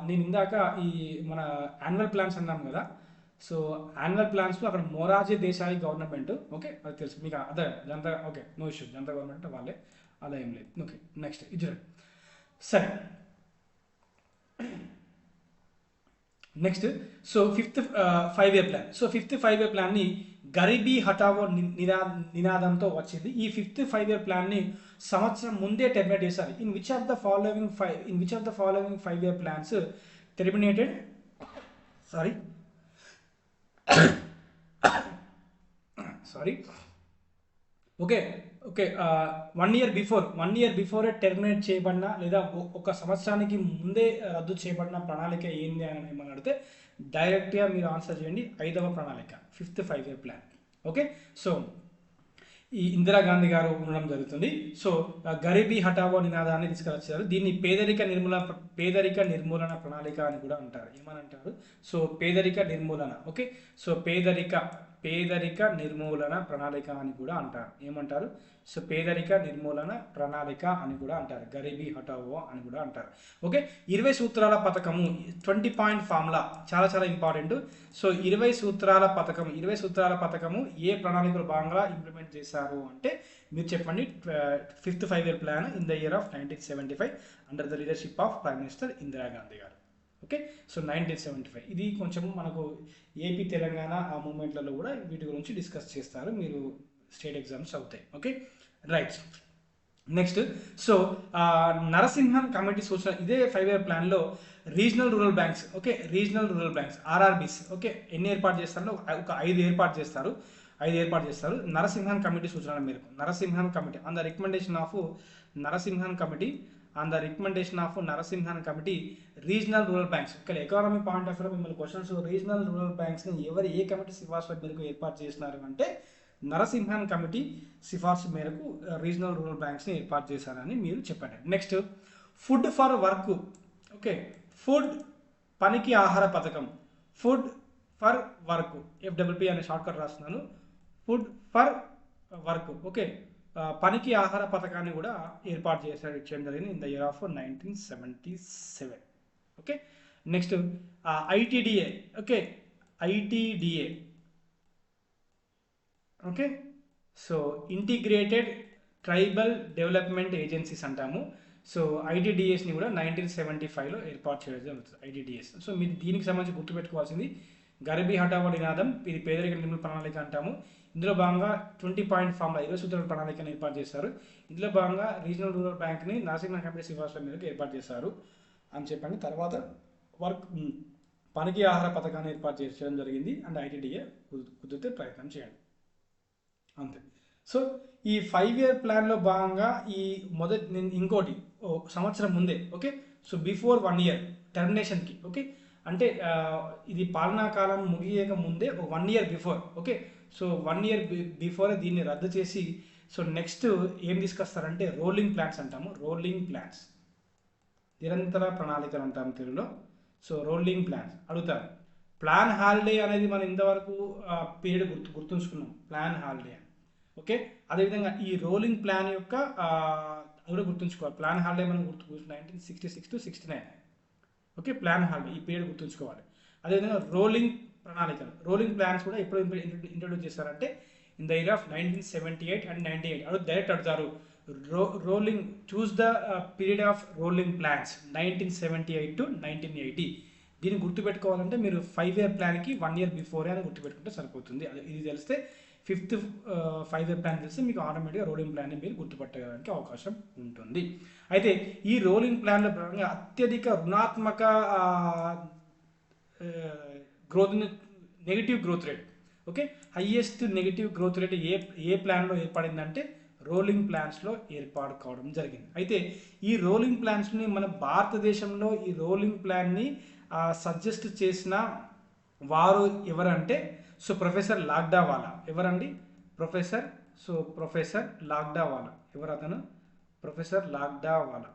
నేను ఇందాక ఈ మన యాన్యువల్ ప్లాన్స్ అన్నాం కదా. సో యాన్యువల్ ప్లాన్స్లో అక్కడ మొరార్జీ దేశాయి గవర్నమెంట్. ఓకే, అది తెలుసు మీకు. అదే Janata. Okay, no issue, Janata government వాళ్ళే, అలా ఏం లేదు. ఓకే, నెక్స్ట్ ఇది చూడండి. సరే, next so 5th 5-year plan. So 5th 5-year ప్లాన్ని గరీబీ హఠావో నినాదంతో వచ్చింది. ఈ 5th 5-year ప్లాన్ని సంవత్సరం ముందే టెర్మినేట్ చేశారు. In which of the following 5-year plans terminated sorry sorry okay okay 1 year before terminate చేయబడిన లేదా ఒక సంవత్సరానికి ముందే రద్దు చేయబడిన ప్రణాళిక ఏంది అని మనం అడిగితే డైరెక్ట్గా మీరు ఆన్సర్ చేయండి 5వ ప్రణాళిక 5th 5-year plan. Okay so ఈ ఇందిరాగాంధీ గారు ఉండడం జరుగుతుంది. సో గరీబీ హఠావో నినాదాన్ని తీసుకొచ్చారు. దీన్ని పేదరిక నిర్మూలన ప్రణాళిక అని కూడా అంటారు. ఏమని అంటారు? సో పేదరిక నిర్మూలన. ఓకే సో పేదరిక నిర్మూలన ప్రణాళిక అని కూడా అంటారు. ఏమంటారు? సో పేదరిక నిర్మూలన ప్రణాళిక అని కూడా అంటారు. గరీబీ హఠావో అని కూడా అంటారు. ఓకే 20 సూత్రాల పథకము 20 point ఫార్ములా చాలా చాలా ఇంపార్టెంట్. సో 20 సూత్రాల పథకము ఏ ప్రణాళికలో భాగంగా ఇంప్లిమెంట్ చేశారు అంటే మీరు చెప్పండి. 5th 5-year plan in the year of 1975 under the leadership of prime minister Indira Gandhi గారు. ఓకే సో 1975 ఇది కొంచెం మనకు ఏపీ తెలంగాణ ఆ మూమెంట్లలో కూడా వీటి గురించి డిస్కస్ చేస్తారు. మీరు స్టేట్ ఎగ్జామ్స్ అవుతాయి. Okay right next so Narasimhan committee సూచన ఇదే 5-year ప్లాన్లో regional rural banks okay regional rural banks RRBs okay ఎన్ని ఏర్పాటు చేస్తారో ఒక 5 ఏర్పాటు చేస్తారు. నరసింహన్ కమిటీ సూచనల మేరకు Narasimhan committee on the recommendation of Narasimhan committee regional rural banks. ఇక్కడ ఎకానమీ పాయింట్ ఆఫ్ వ్యూలో మిమ్మల్ని క్వశ్చన్స్ రీజనల్ రూరల్ బ్యాంక్స్ని ఏ కమిటీ సిఫార్సు మేరకు ఏర్పాటు చేసినారు అంటే నరసింహన్ కమిటీ సిఫార్సు మేరకు రీజనల్ రూరల్ బ్యాంక్స్ని ఏర్పాటు చేశారని మీరు చెప్పండి. Next food for work okay food పనికి ఆహార పథకం. ఫుడ్ ఫర్ వర్క్ FWP అనే షార్ట్కట్ రాస్తున్నాను. ఫుడ్ ఫర్ వర్క్ ఓకే పనికి ఆహార పథకాన్ని కూడా ఏర్పాటు చేయడం జరిగింది in the year of 1977. Okay next ITDA okay so integrated tribal development agencies అంటాము. సో ITDAస్ని కూడా 1975లో ఏర్పాటు చేయడం జరుగుతుంది. ITDAs సో మీరు దీనికి సంబంధించి గుర్తుపెట్టుకోవాల్సింది గరీబీ హఠావో నినాదం ఇది పేదరిక నిర్మూలన ప్రణాళిక అంటాము. ఇందులో భాగంగా 20 point ఫార్ములా 20 సూత్రాల ప్రణాళికను ఏర్పాటు చేస్తారు. ఇందులో భాగంగా రీజనల్ రూరల్ బ్యాంక్ని నరసింహన్ కమిటీ సిఫార్సుల మేరకు ఏర్పాటు చేస్తారు అని చెప్పండి. తర్వాత వర్క్ పనికి ఆహార పథకాన్ని ఏర్పాటు చేయడం జరిగింది అండ్ ITDA కుదిరితే ప్రయత్నం చేయండి అంతే. సో ఈ 5-year ప్లాన్లో భాగంగా ఈ ఇంకోటి సంవత్సరం ముందే ఓకే సో బిఫోర్ 1 year టర్మినేషన్కి ఓకే అంటే ఇది పాలనా కాలం ముగియక ముందే 1 year before okay so 1 year బిఫోరే దీన్ని రద్దు చేసి సో నెక్స్ట్ ఏం తీసుకొస్తారంటే రోలింగ్ ప్లాన్స్ అంటాము. రోలింగ్ ప్లాన్స్ నిరంతర ప్రణాళికలు అంటాము తెలుగులో. సో రోలింగ్ ప్లాన్స్ అడుగుతారు. ప్లాన్ హాలిడే అనేది మనం ఇంతవరకు పీరియడ్ గుర్తుంచుకున్నాం ప్లాన్ హాలిడే అని ఓకే అదేవిధంగా ఈ రోలింగ్ ప్లాన్ యొక్క అది కూడా గుర్తుంచుకోవాలి. ప్లాన్ హాలిడే మనం 1966 to 69 ఓకే ప్లాన్ హాలిడే ఈ పీరియడ్ గుర్తుంచుకోవాలి. అదేవిధంగా రోలింగ్ ప్లాన్స్ కూడా ఎప్పుడు ఇంట్రొడ్యూస్ చేస్తారంటే in the year of 1978 and 98 అడు డైరెక్ట్ అడుగుతారు. Rolling choose the period of rolling plans 1978 to 1980. దీన్ని గుర్తుపెట్టుకోవాలంటే మీరు 5-year ప్లాన్కి 1 year బిఫోరే అని గుర్తుపెట్టుకుంటే సరిపోతుంది. ఇది తెలిస్తే 5th 5-year ప్లాన్ తెలిస్తే మీకు ఆటోమేటిక్గా రోలింగ్ ప్లాన్ని మీరు గుర్తుపట్టడానికి అవకాశం ఉంటుంది. అయితే ఈ రోలింగ్ ప్లాన్లో భాగంగా అత్యధిక రుణాత్మక negative growth rate okay highest negative growth rate ఏ ప్లాన్లో ఏర్పడిందంటే రోలింగ్ ప్లాన్స్లో ఏర్పాటు కావడం జరిగింది. అయితే ఈ రోలింగ్ ప్లాన్స్ని మన భారతదేశంలో ఈ రోలింగ్ ప్లాన్ని సజెస్ట్ చేసిన వారు ఎవరంటే సో ప్రొఫెసర్ లాగ్డావాలా. ఎవరండి? ప్రొఫెసర్ లాగ్డావాలా. ఎవరు అతను? Professor Lakdawala.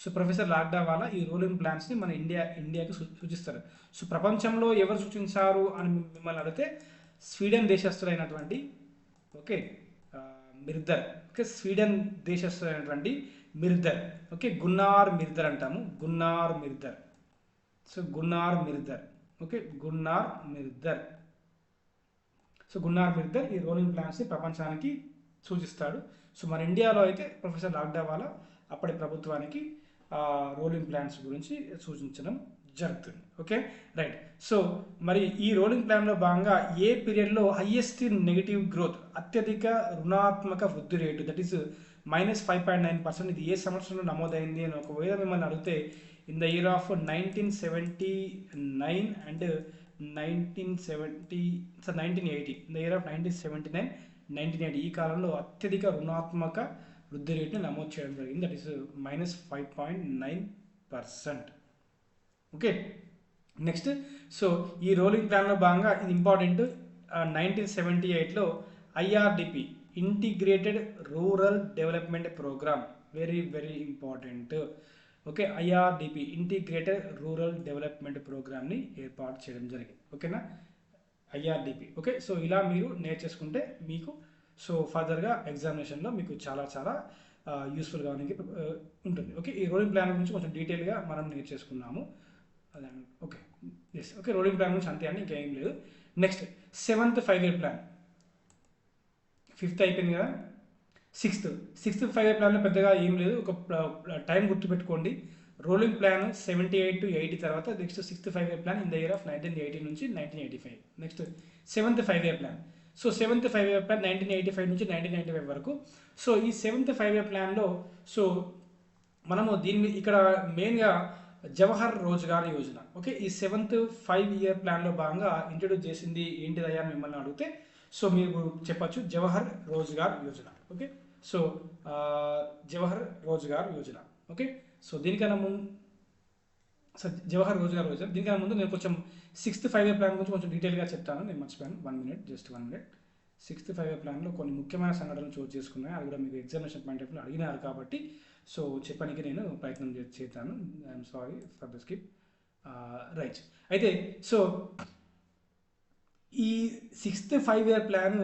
So professor Lakdawala ఈ రూలింగ్ ప్లాన్స్ని మన ఇండియాకి సూచిస్తారు. సో ప్రపంచంలో ఎవరు సూచించారు అని మిమ్మల్ని అడిగితే స్వీడన్ దేశస్థులైనటువంటి ఓకే మిర్దర్ ఓకే స్వీడన్ దేశస్థులైనటువంటి మిర్దర్ ఓకే గున్నార్ మిర్దర్ అంటాము. గున్నార్ మిర్దర్. సో గున్నార్ మిర్దర్ ఓకే గున్నార్ మిర్దర్ ఈ రోలింగ్ ప్లాన్స్ని ప్రపంచానికి సూచిస్తాడు. సో మన ఇండియాలో అయితే ప్రొఫెసర్ లాగ్డావాలా అప్పటి ప్రభుత్వానికి రోలింగ్ ప్లాన్స్ గురించి సూచించడం జరుగుతుంది. Okay right. సో మరి ఈ రోలింగ్ ప్లాన్లో భాగంగా ఏ పీరియడ్లో హైయెస్ట్ నెగిటివ్ గ్రోత్ అత్యధిక రుణాత్మక వృద్ధి రేటు దట్ ఈస్ -5.9%. ఇది ఏ సంవత్సరంలో నమోదైంది అని ఒకవేళ మిమ్మల్ని అడిగితే in the year of 1979 and 1980, in the year of 1979, 1980 ఈ కాలంలో అత్యధిక రుణాత్మక వృద్ధి రేటుని నమోదు చేయడం జరిగింది. That is -5.9%. Okay, next so ఈ రోలింగ్ ప్లాన్లో భాగంగా ఇది ఇంపార్టెంట్. 1978లో IRDP integrated rural development programme, very very important. Okay, IRDP integrated rural development ప్రోగ్రామ్ని ఏర్పాటు చేయడం జరిగింది. ఓకేనా, ఐఆర్డిపి. ఓకే, సో ఇలా మీరు నేర్చేసుకుంటే మీకు సో ఫర్దర్గా ఎగ్జామినేషన్లో మీకు చాలా చాలా యూస్ఫుల్గా ఉంటుంది. ఓకే, ఈ రోలింగ్ ప్లాన్ గురించి కొంచెం డీటెయిల్గా మనం నేర్చేసుకున్నాము. అదే okay, yes. Okay, rolling plan గురించి అంతే అండి, ఇంకేం లేదు. Next 7th 5-year plan. 5th అయిపోయింది కదా, 6th 5-year ప్లాన్లో పెద్దగా ఏం లేదు. ఒక టైం గుర్తుపెట్టుకోండి. రోలింగ్ ప్లాన్ 78 to 80 తర్వాత next 6th 5-year plan in the year of 1980 నుంచి 1985. Next 7th 5-year plan. So 7th 5-year plan 1985 నుంచి 1995 వరకు. సో ఈ 7th 5-year ప్లాన్లో సో మనము దీన్ని ఇక్కడ మెయిన్గా జవహర్ రోజ్గార్ యోజన. ఓకే, ఈ 7th 5-year ప్లాన్లో భాగంగా ఇంట్రొడ్యూస్ చేసింది ఏంటిదయ్యా మిమ్మల్ని అడిగితే సో మీరు చెప్పచ్చు Jawahar Rozgar Yojana. Okay, so Jawahar Rozgar Yojana. Okay, so దీనికన్నా ముందు జవహర్ రోజ్గార్ యోజన దీనికన్నా ముందు నేను కొంచెం 6th 5-year ప్లాన్ గురించి కొంచెం డీటెయిల్గా చెప్తాను. నేను మర్చిపోయాను, 1 minute, just 1 minute. 6th 5-year ప్లాన్లో కొన్ని ముఖ్యమైన సంఘటనలు చోటు చేసుకున్నాయి. అది కూడా మీకు ఎగ్జామినేషన్ పాయింట్ ఆఫ్ వ్యూ అడిగినారు కాబట్టి సో చెప్పడానికి నేను ప్రయత్నం చేస్తాను. I'm sorry for the skip. Right, అయితే సో ఈ 6th 5-year ప్లాన్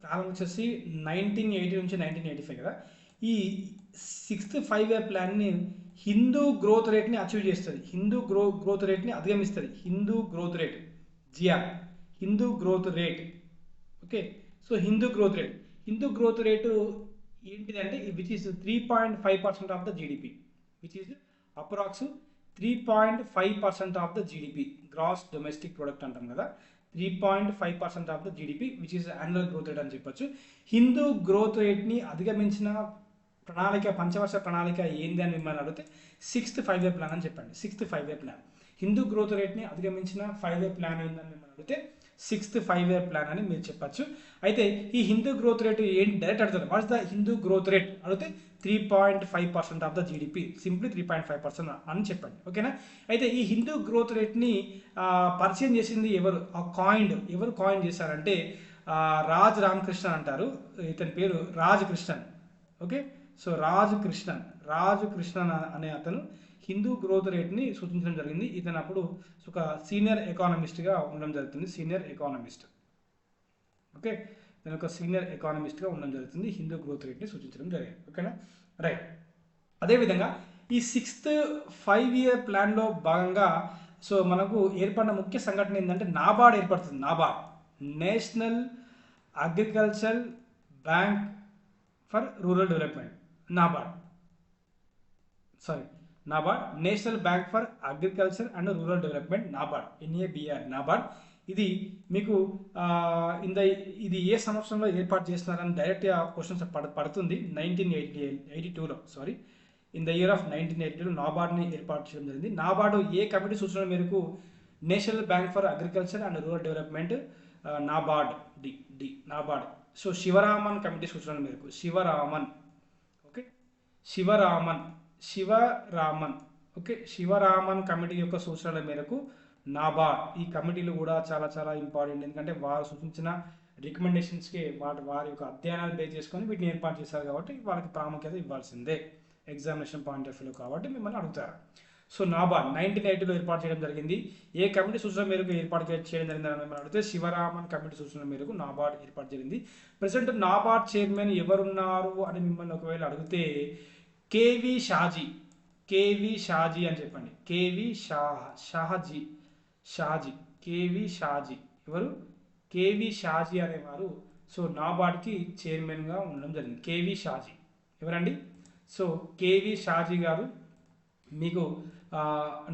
కాలం వచ్చేసి 1980 నుంచి 1985 కదా. ఈ 6th 5-year ప్లాన్ని హిందూ గ్రోత్ రేట్ని అచీవ్ చేస్తుంది, హిందూ గ్రోత్ రేట్ని అధిగమిస్తుంది. Hindu growth rate, GR, Hindu growth rate. Okay, so Hindu growth rate ఏంటిదంటే which is 3.5% of the GDP, which is approx 3.5% of the GDP, gross domestic product అంటాం కదా. 3.5% of the GDP which is annual growth rate అని చెప్పొచ్చు. Hindu growth రేట్ని అధిగమించిన ప్రణాళిక, పంచవర్ష ప్రణాళిక ఏంది అని మిమ్మల్ని అడిగితే 6th 5-year ప్లాన్ అని చెప్పండి. 6th 5-year plan Hindu growth రేట్ని అధిగమించిన 5-year ప్లాన్ ఏందని మిమ్మల్ని అడిగితే 6th 5-year ప్లాన్ అని మీరు చెప్పచ్చు. అయితే ఈ హిందూ గ్రోత్ రేట్ ఏంటి డైరెక్ట్ అడుగుతారు, what's the Hindu growth rate అడిగితే 3.5% ఆఫ్ ద జీడిపి, సింప్లీ 3.5% అని చెప్పండి. ఓకేనా, అయితే ఈ హిందూ గ్రోత్ రేట్ని పరిచయం చేసింది ఎవరు, ఎవరు కాయిన్ చేశారంటే రాజ్ రామకృష్ణన్ అంటారు. ఇతని పేరు రాజ్ కృష్ణన్. ఓకే, సో రాజ్ కృష్ణన్ అనే అతను హిందూ గ్రోత్ రేట్ని సూచించడం జరిగింది. ఇతను అప్పుడు ఒక సీనియర్ ఎకానమిస్ట్గా ఉండడం జరుగుతుంది, సీనియర్ ఎకానమిస్ట్. ఓకే, నేను ఒక సీనియర్ ఎకానమిస్ట్గా ఉండడం జరుగుతుంది, హిందూ గ్రోత్ రేట్ని సూచించడం జరిగింది. ఓకేనా, రైట్. అదేవిధంగా ఈ 6th 5-year ప్లాన్లో భాగంగా సో మనకు ఏర్పడిన ముఖ్య సంఘటన ఏంటంటే నాబార్డ్ ఏర్పడుతుంది. NABARD, national agriculture bank for rural development. NABARD, national bank for agriculture and rural development, NABARD, NABR, NABARD. ఇది మీకు ఇది ఏ సంవత్సరంలో ఏర్పాటు చేస్తున్నారని డైరెక్ట్గా క్వశ్చన్స్ పడుతుంది. 1982లో, sorry, in the year of 1982లో నాబార్డ్ని ఏర్పాటు చేయడం జరిగింది. నాబార్డు ఏ కమిటీ సూచనల మేరకు national bank for agriculture and rural development, NABARD, NABARD. So Sivaraman committee సూచనల మేరకు, ఓకే, శివరామన్ కమిటీ యొక్క సూచనల మేరకు నాబార్డ్, ఈ కమిటీలు కూడా చాలా చాలా ఇంపార్టెంట్. ఎందుకంటే వారు సూచించిన రికమెండేషన్స్కి వారి యొక్క అధ్యయనాలు బేస్ చేసుకొని వీటిని ఏర్పాటు చేశారు కాబట్టి వాళ్ళకి ప్రాముఖ్యత ఇవ్వాల్సిందే ఎగ్జామినేషన్ పాయింట్ ఆఫ్ వ్యూలో కాబట్టి మిమ్మల్ని అడుగుతారు. సో నాబార్డ్ 1980లో ఏర్పాటు చేయడం జరిగింది. ఏ కమిటీ సూచన మేరకు ఏర్పాటు చేయడం జరిగిందని మిమ్మల్ని అడిగితే షివరామన్ కమిటీ సూచన మేరకు నాబార్డ్ ఏర్పాటు జరిగింది. ప్రెసెంట్ నాబార్డ్ చైర్మన్ ఎవరున్నారు అని మిమ్మల్ని ఒకవేళ అడిగితే కేవి షాజీ అని చెప్పండి. ఎవరు? కేవి షాజీ అనేవారు సో నాబార్డ్కి చైర్మన్గా ఉండడం జరిగింది. కేవి షాజీ ఎవరండి? సో కేవి షాజీ గారు మీకు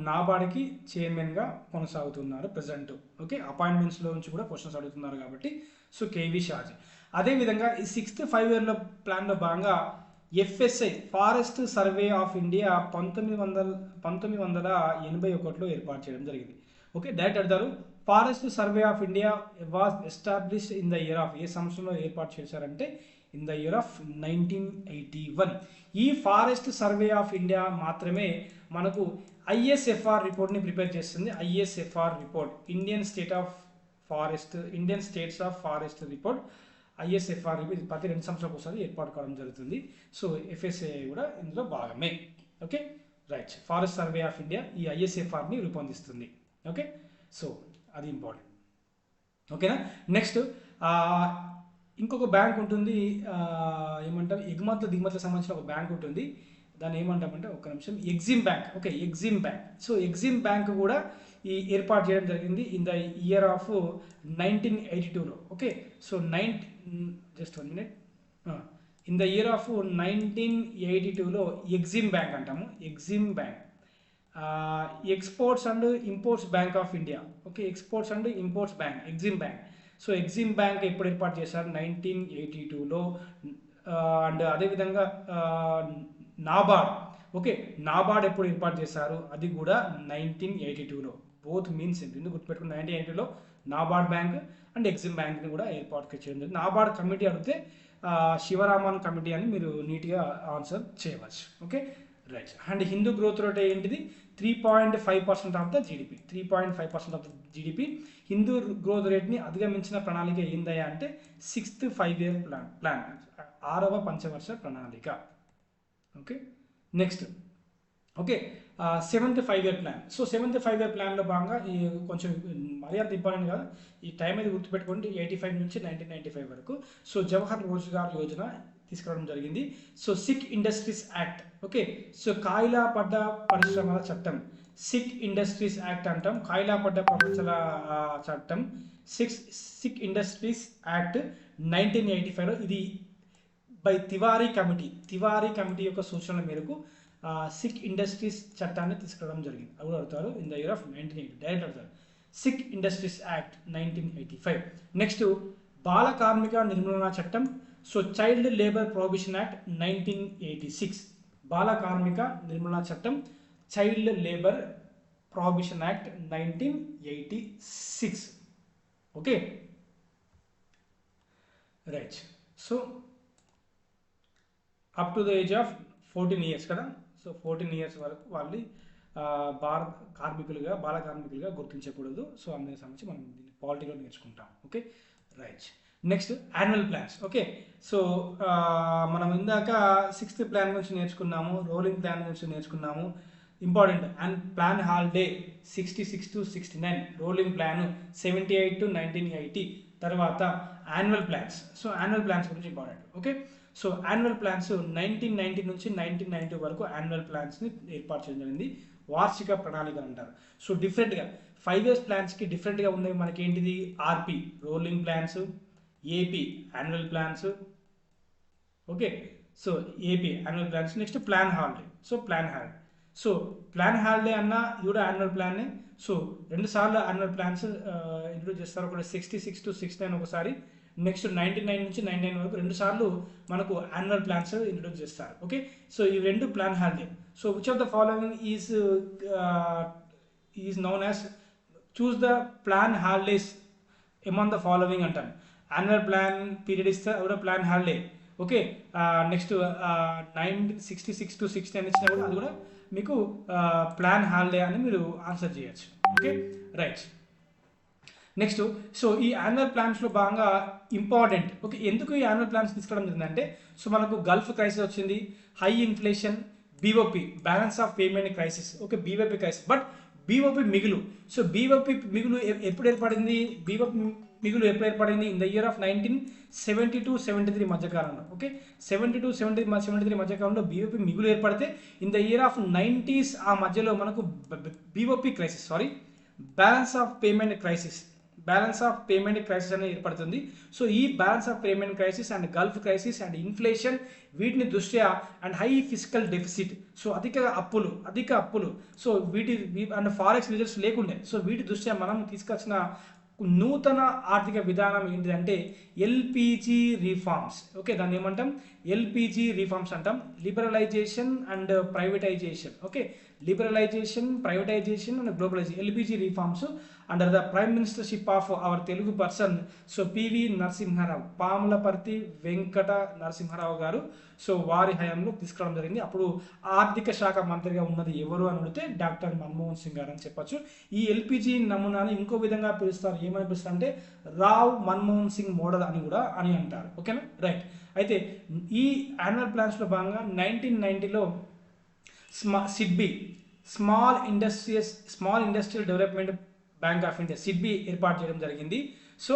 నాబార్డ్కి చైర్మన్గా కొనసాగుతున్నారు ప్రజెంట్. ఓకే, అపాయింట్మెంట్స్లో నుంచి కూడా క్వశ్చన్స్ అడుగుతున్నారు కాబట్టి సో కేవి షాజీ. అదేవిధంగా ఈ 6th 5-year ప్లాన్లో భాగంగా FSI forest survey of India 1981లో ఏర్పాటు చేయడం జరిగింది. ఓకే, డైరెక్ట్ అడతారు. Forest survey of India was established in the year of, ఏ సంవత్సరంలో ఏర్పాటు చేశారంటే ఇన్ ద ఇయర్ ఆఫ్ 1981. ఈ ఫారెస్ట్ సర్వే ఆఫ్ ఇండియా మాత్రమే మనకు ఐఎస్ఎఫ్ఆర్ రిపోర్ట్ని ప్రిపేర్ చేస్తుంది. ISFR report, Indian states of forest report, ISFR ఇది ప్రతి 2 సంవత్సరాలకు ఒకసారి ఏర్పాటు కావడం జరుగుతుంది. సో ఎఫ్ఎస్ఐ కూడా ఇందులో భాగమే. Okay, right. Forest survey of India ఈ ఐఎస్ఎఫ్ఆర్ని రూపొందిస్తుంది. ఓకే, సో అది ఇంపార్టెంట్. ఓకేనా. నెక్స్ట్ ఇంకొక బ్యాంక్ ఉంటుంది, ఏమంటాం, ఎగుమతుల దిగుమతులకు సంబంధించిన ఒక బ్యాంక్ ఉంటుంది. దాన్ని ఏమంటామంటే, ఒక నిమిషం, EXIM bank. Okay, EXIM bank. So EXIM bank కూడా ఈ ఏర్పాటు చేయడం జరిగింది ఇన్ ద ఇయర్ ఆఫ్ 1982లో. Okay, so just 1 minute. In the year of 1982లో ఎగ్జిమ్ బ్యాంక్ అంటాము. EXIM bank, exports and imports bank of India. Okay, exports and imports bank, EXIM bank. So EXIM bank ఎప్పుడు ఏర్పాటు చేశారు? 1982లో. And అదేవిధంగా NABARD. Okay, NABARD ఎప్పుడు ఏర్పాటు చేశారు? అది కూడా 1982లో. బోత్ మీన్స్ ఎందుకు గుర్తుపెట్టుకుని, 1982లో నాబార్డ్ బ్యాంక్ అండ్ ఎగ్జిమ్ బ్యాంక్ని కూడా ఏర్పాటు చేయడం జరిగింది. నాబార్డ్ కమిటీ అడిగితే శివరామన్ కమిటీ అని మీరు నీట్గా ఆన్సర్ చేయవచ్చు. Okay, right. And Hindu growth rate ఏంటిది? 3.5% of the GDP. 3.5% of the GDP. Hindu growth రేట్ని అధిగమించిన ప్రణాళిక ఏందయ్యా అంటే 6th 5-year ప్లాన్, 6వ పంచవర్ష ప్రణాళిక. Okay, next. Okay, 7th 5-year plan. So 7th 5-year ప్లాన్లో భాగంగా ఈ కొంచెం మరీ అంత ఇంపార్టెంట్ కాదు, ఈ టైం అయితే గుర్తుపెట్టుకోండి, 85 నుంచి 1995 వరకు. సో జవహర్ రోజ్గార్ యోజన తీసుకురావడం జరిగింది. So sick industries act. Okay, so కాయిలా పడ్డ పరిశ్రమల చట్టం, సిక్ ఇండస్ట్రీస్ యాక్ట్ అంటాం. కాయిలా పడ్డ పరిశ్రమల చట్టం, సిక్ ఇండస్ట్రీస్ యాక్ట్ 1985లో. ఇది బై తివారీ కమిటీ యొక్క సూచనల మేరకు సిక్ ఇండస్ట్రీస్ చట్టాన్ని తీసుకురావడం జరిగింది. అవి అడుగుతారు in the year of 1980. Direct అడుగుతారు. Sick industries act 1985. నెక్స్ట్ బాల కార్మిక నిర్మూలన చట్టం. So child labour prohibition act 1986. బాల కార్మిక నిర్మూలన చట్టం, child labour prohibition act 1986. Okay, right. So up to the age of 14 years కదా. సో 14 years వరకు వాళ్ళు బాల కార్మికులుగా గుర్తించకూడదు. సో అందుకు సంబంధించి మనం దీన్ని పాలిటీలో నేర్చుకుంటాం. Okay, right. Next annual plans. Okay, so మనం ఇందాక 6th ప్లాన్ గురించి నేర్చుకున్నాము, రోలింగ్ ప్లాన్ గురించి నేర్చుకున్నాము. Important. And plan holiday 66 to 69, rolling plan 78 to 1980. తర్వాత annual plans. So annual plans గురించి important. Okay, so annual plans 1990 నుంచి 1992 వరకు యాన్యువల్ ప్లాన్స్ని ఏర్పాటు చేయడం జరిగింది. వార్షిక ప్రణాళికలు అంటారు. సో డిఫరెంట్గా 5 years ప్లాన్స్కి డిఫరెంట్గా ఉన్నవి మనకి ఏంటిది? RP rolling plans, AP annual plans. Okay, so AP annual plans. Next plan holiday. So plan holiday అన్న ఇది కూడా యాన్యువల్ ప్లాన్నే. సో 2 సార్లు యాన్యువల్ ప్లాన్స్ ఇంట్రొడ్యూస్ చేస్తారు. ఒకటి 66 to 69 ఒకసారి, నెక్స్ట్ 99 నుంచి 99 వరకు 2 సార్లు మనకు యాన్యువల్ ప్లాన్స్ ఇంట్రొడ్యూస్ చేస్తారు. ఓకే, సో ఈ 2 plan holiday. So which of the following is known as, choose the plan holidays among the following అంటాం. యాన్యువల్ ప్లాన్ పీరియడ్ ఇస్తే అది కూడా plan holiday. Okay, next 1966 to 69 ఇచ్చినా కూడా అది కూడా మీకు ప్లాన్ హాలిడే అని మీరు ఆన్సర్ చేయొచ్చు. Okay, right. నెక్స్ట్, సో ఈ యాన్యువల్ ప్లాన్స్లో భాగంగా ఇంపార్టెంట్. ఓకే, ఎందుకు ఈ యాన్యువల్ ప్లాన్స్ తీసుకోవడం జరిగిందంటే, సో మనకు గల్ఫ్ క్రైసిస్ వచ్చింది, high inflation, BOP balance of payment crisis. Okay, BOP crisis, but BOP మిగులు. సో బీఓపీ మిగులు ఎప్పుడు ఏర్పడింది? మిగులు ఎప్పుడు ఏర్పడింది? In the year of 1970 to 73 మధ్యకాలంలో. ఓకే, 70 to 73 మధ్యకాలంలో బీఓపీ మిగులు ఏర్పడితే in the year of 90s ఆ మధ్యలో మనకు BOP crisis, balance of payment crisis అనేది ఏర్పడుతుంది. సో ఈ balance of payment crisis and Gulf crisis and inflation వీటిని దృష్ట్యా and high physical deficit, so అధిక అప్పులు, సో వీటి అండ్ ఫారెక్స్ రిజర్వ్స్ లేకుండే. సో వీటి దృష్ట్యా మనం తీసుకొచ్చిన నూతన ఆర్థిక విధానం ఏంటిదంటే ఎల్పిజి రిఫార్మ్స్. ఓకే, దాన్ని ఏమంటాం? ఎల్పిజి రిఫార్మ్స్ అంటాం. Liberalisation and privatisation. Okay, liberalisation, privatisation and globalisation, LPG reforms under the prime ministership of our Telugu person so PV Narasimha Rao, Pamulaparthi Venkata Narasimha Rao గారు. సో వారి హయాంలో తీసుకురావడం జరిగింది. అప్పుడు ఆర్థిక శాఖ మంత్రిగా ఉన్నది ఎవరు అని అడిగితే డాక్టర్ మన్మోహన్ సింగ్ గారు అని చెప్పొచ్చు. ఈ ఎల్పిజి నమూనాని ఇంకో విధంగా పిలుస్తారు. ఏమని పిలుస్తారు అంటే రావ్ మన్మోహన్ సింగ్ మోడల్ అని కూడా అని అంటారు. ఓకేనా, రైట్. అయితే ఈ యాన్యువల్ ప్లాన్స్లో భాగంగా 1990లో SIDBI, small industrial development bank of India, SIDBI ఏర్పాటు చేయడం జరిగింది. సో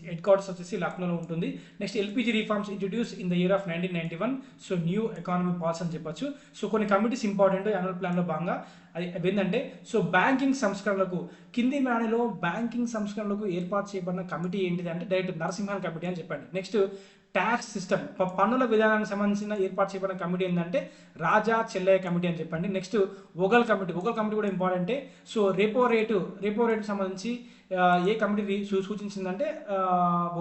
హెడ్ క్వార్టర్స్ వచ్చేసి లక్నోలో ఉంటుంది. Next LPG reforms introduce in the year of 1991. So new economic policy అని చెప్పొచ్చు. సో కొన్ని కమిటీస్ ఇంపార్టెంట్ యాన్యువల్ ప్లాన్లో భాగంగా. అది ఏంటంటే సో బ్యాంకింగ్ సంస్కరణలకు కింది మేడలో బ్యాంకింగ్ సంస్కరణలకు ఏర్పాటు చేయబడిన కమిటీ ఏంటిది అంటే డైరెక్ట్ నరసింహన్ కమిటీ అని చెప్పండి. నెక్స్ట్ ట్యాక్స్ సిస్టమ్, పన్నుల విధానానికి సంబంధించిన ఏర్పాటు చేయబడిన కమిటీ ఏంటంటే రాజా చెల్లయ్య కమిటీ అని చెప్పండి. నెక్స్ట్ ఒగల్ కమిటీ కూడా ఇంపార్టెంటే. సో రెపో రేటు సంబంధించి ఏ కమిటీ సూచించిందంటే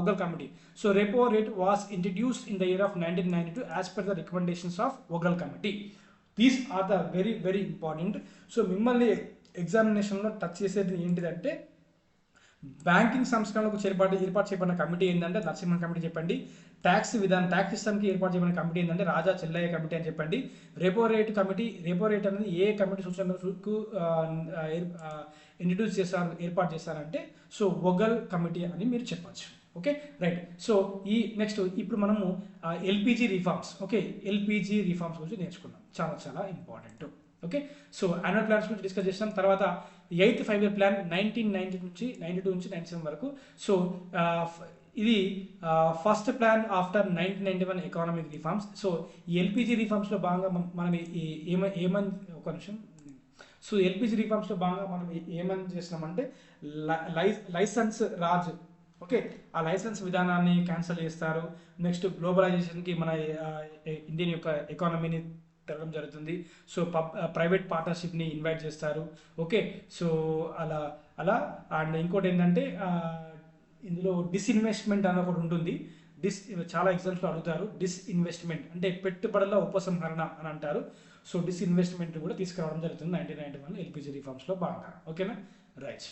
Vaghul committee. So repo rate was introduced in the year of 1992 as per the recommendations of Vaghul committee. These are the very very important. So మిమ్మల్ని ఎగ్జామినేషన్లో టచ్ చేసేది ఏంటిదంటే బ్యాంకింగ్ సంస్కరణలకు ఏర్పాటు చేయబడిన కమిటీ ఏంటంటే నరసింహన్ కమిటీ చెప్పండి. ట్యాక్స్ సిస్టమ్కి ఏర్పాటు చేయబడిన కమిటీ ఏంటంటే రాజా చెల్లయ్య కమిటీ అని చెప్పండి. రెపో రేట్ అనేది ఏ కమిటీ సూచనలకు ఏర్పాటు చేశారంటే సో ఒగల్ కమిటీ అని మీరు చెప్పచ్చు. Okay, right. సో ఈ నెక్స్ట్ ఇప్పుడు మనము LPG reforms. Okay, LPG reforms గురించి నేర్చుకున్నాం. చాలా చాలా important. Okay, so annual plans గురించి డిస్కస్ చేస్తాం. తర్వాత 8th 5-year ప్లాన్ 1992 నుంచి 97 వరకు. సో ఇది first plan after 1991 economic reforms. So ఈ ఎల్పిజి రిఫార్మ్స్లో భాగంగా మనం ఏమని ఒక నిమిషం. సో ఎల్పిజి రిఫార్మ్స్లో భాగంగా మనం ఏమని చేస్తున్నామంటే లైసెన్స్ రాజ్. ఓకే, ఆ లైసెన్స్ విధానాన్ని క్యాన్సిల్ చేస్తారు. నెక్స్ట్ గ్లోబలైజేషన్కి మన ఇండియన్ యొక్క ఎకానమీని తెరవడం జరుగుతుంది. సో ప్రైవేట్ పార్ట్నర్షిప్ని ఇన్వైట్ చేస్తారు. ఓకే, సో అలా అండ్ ఇంకోటి ఏంటంటే ఇందులో డిస్ఇన్వెస్ట్మెంట్ అని ఒకటి ఉంటుంది. చాలా ఎగ్జామ్స్లో అడుగుతారు. డిస్ఇన్వెస్ట్మెంట్ అంటే పెట్టుబడుల ఉపసంహరణ అని అంటారు. సో డిస్ఇన్వెస్ట్మెంట్ కూడా తీసుకురావడం జరుగుతుంది 1991 ఎల్పిజి రిఫార్మ్స్లో భాగంగా. ఓకేనా, రైట్.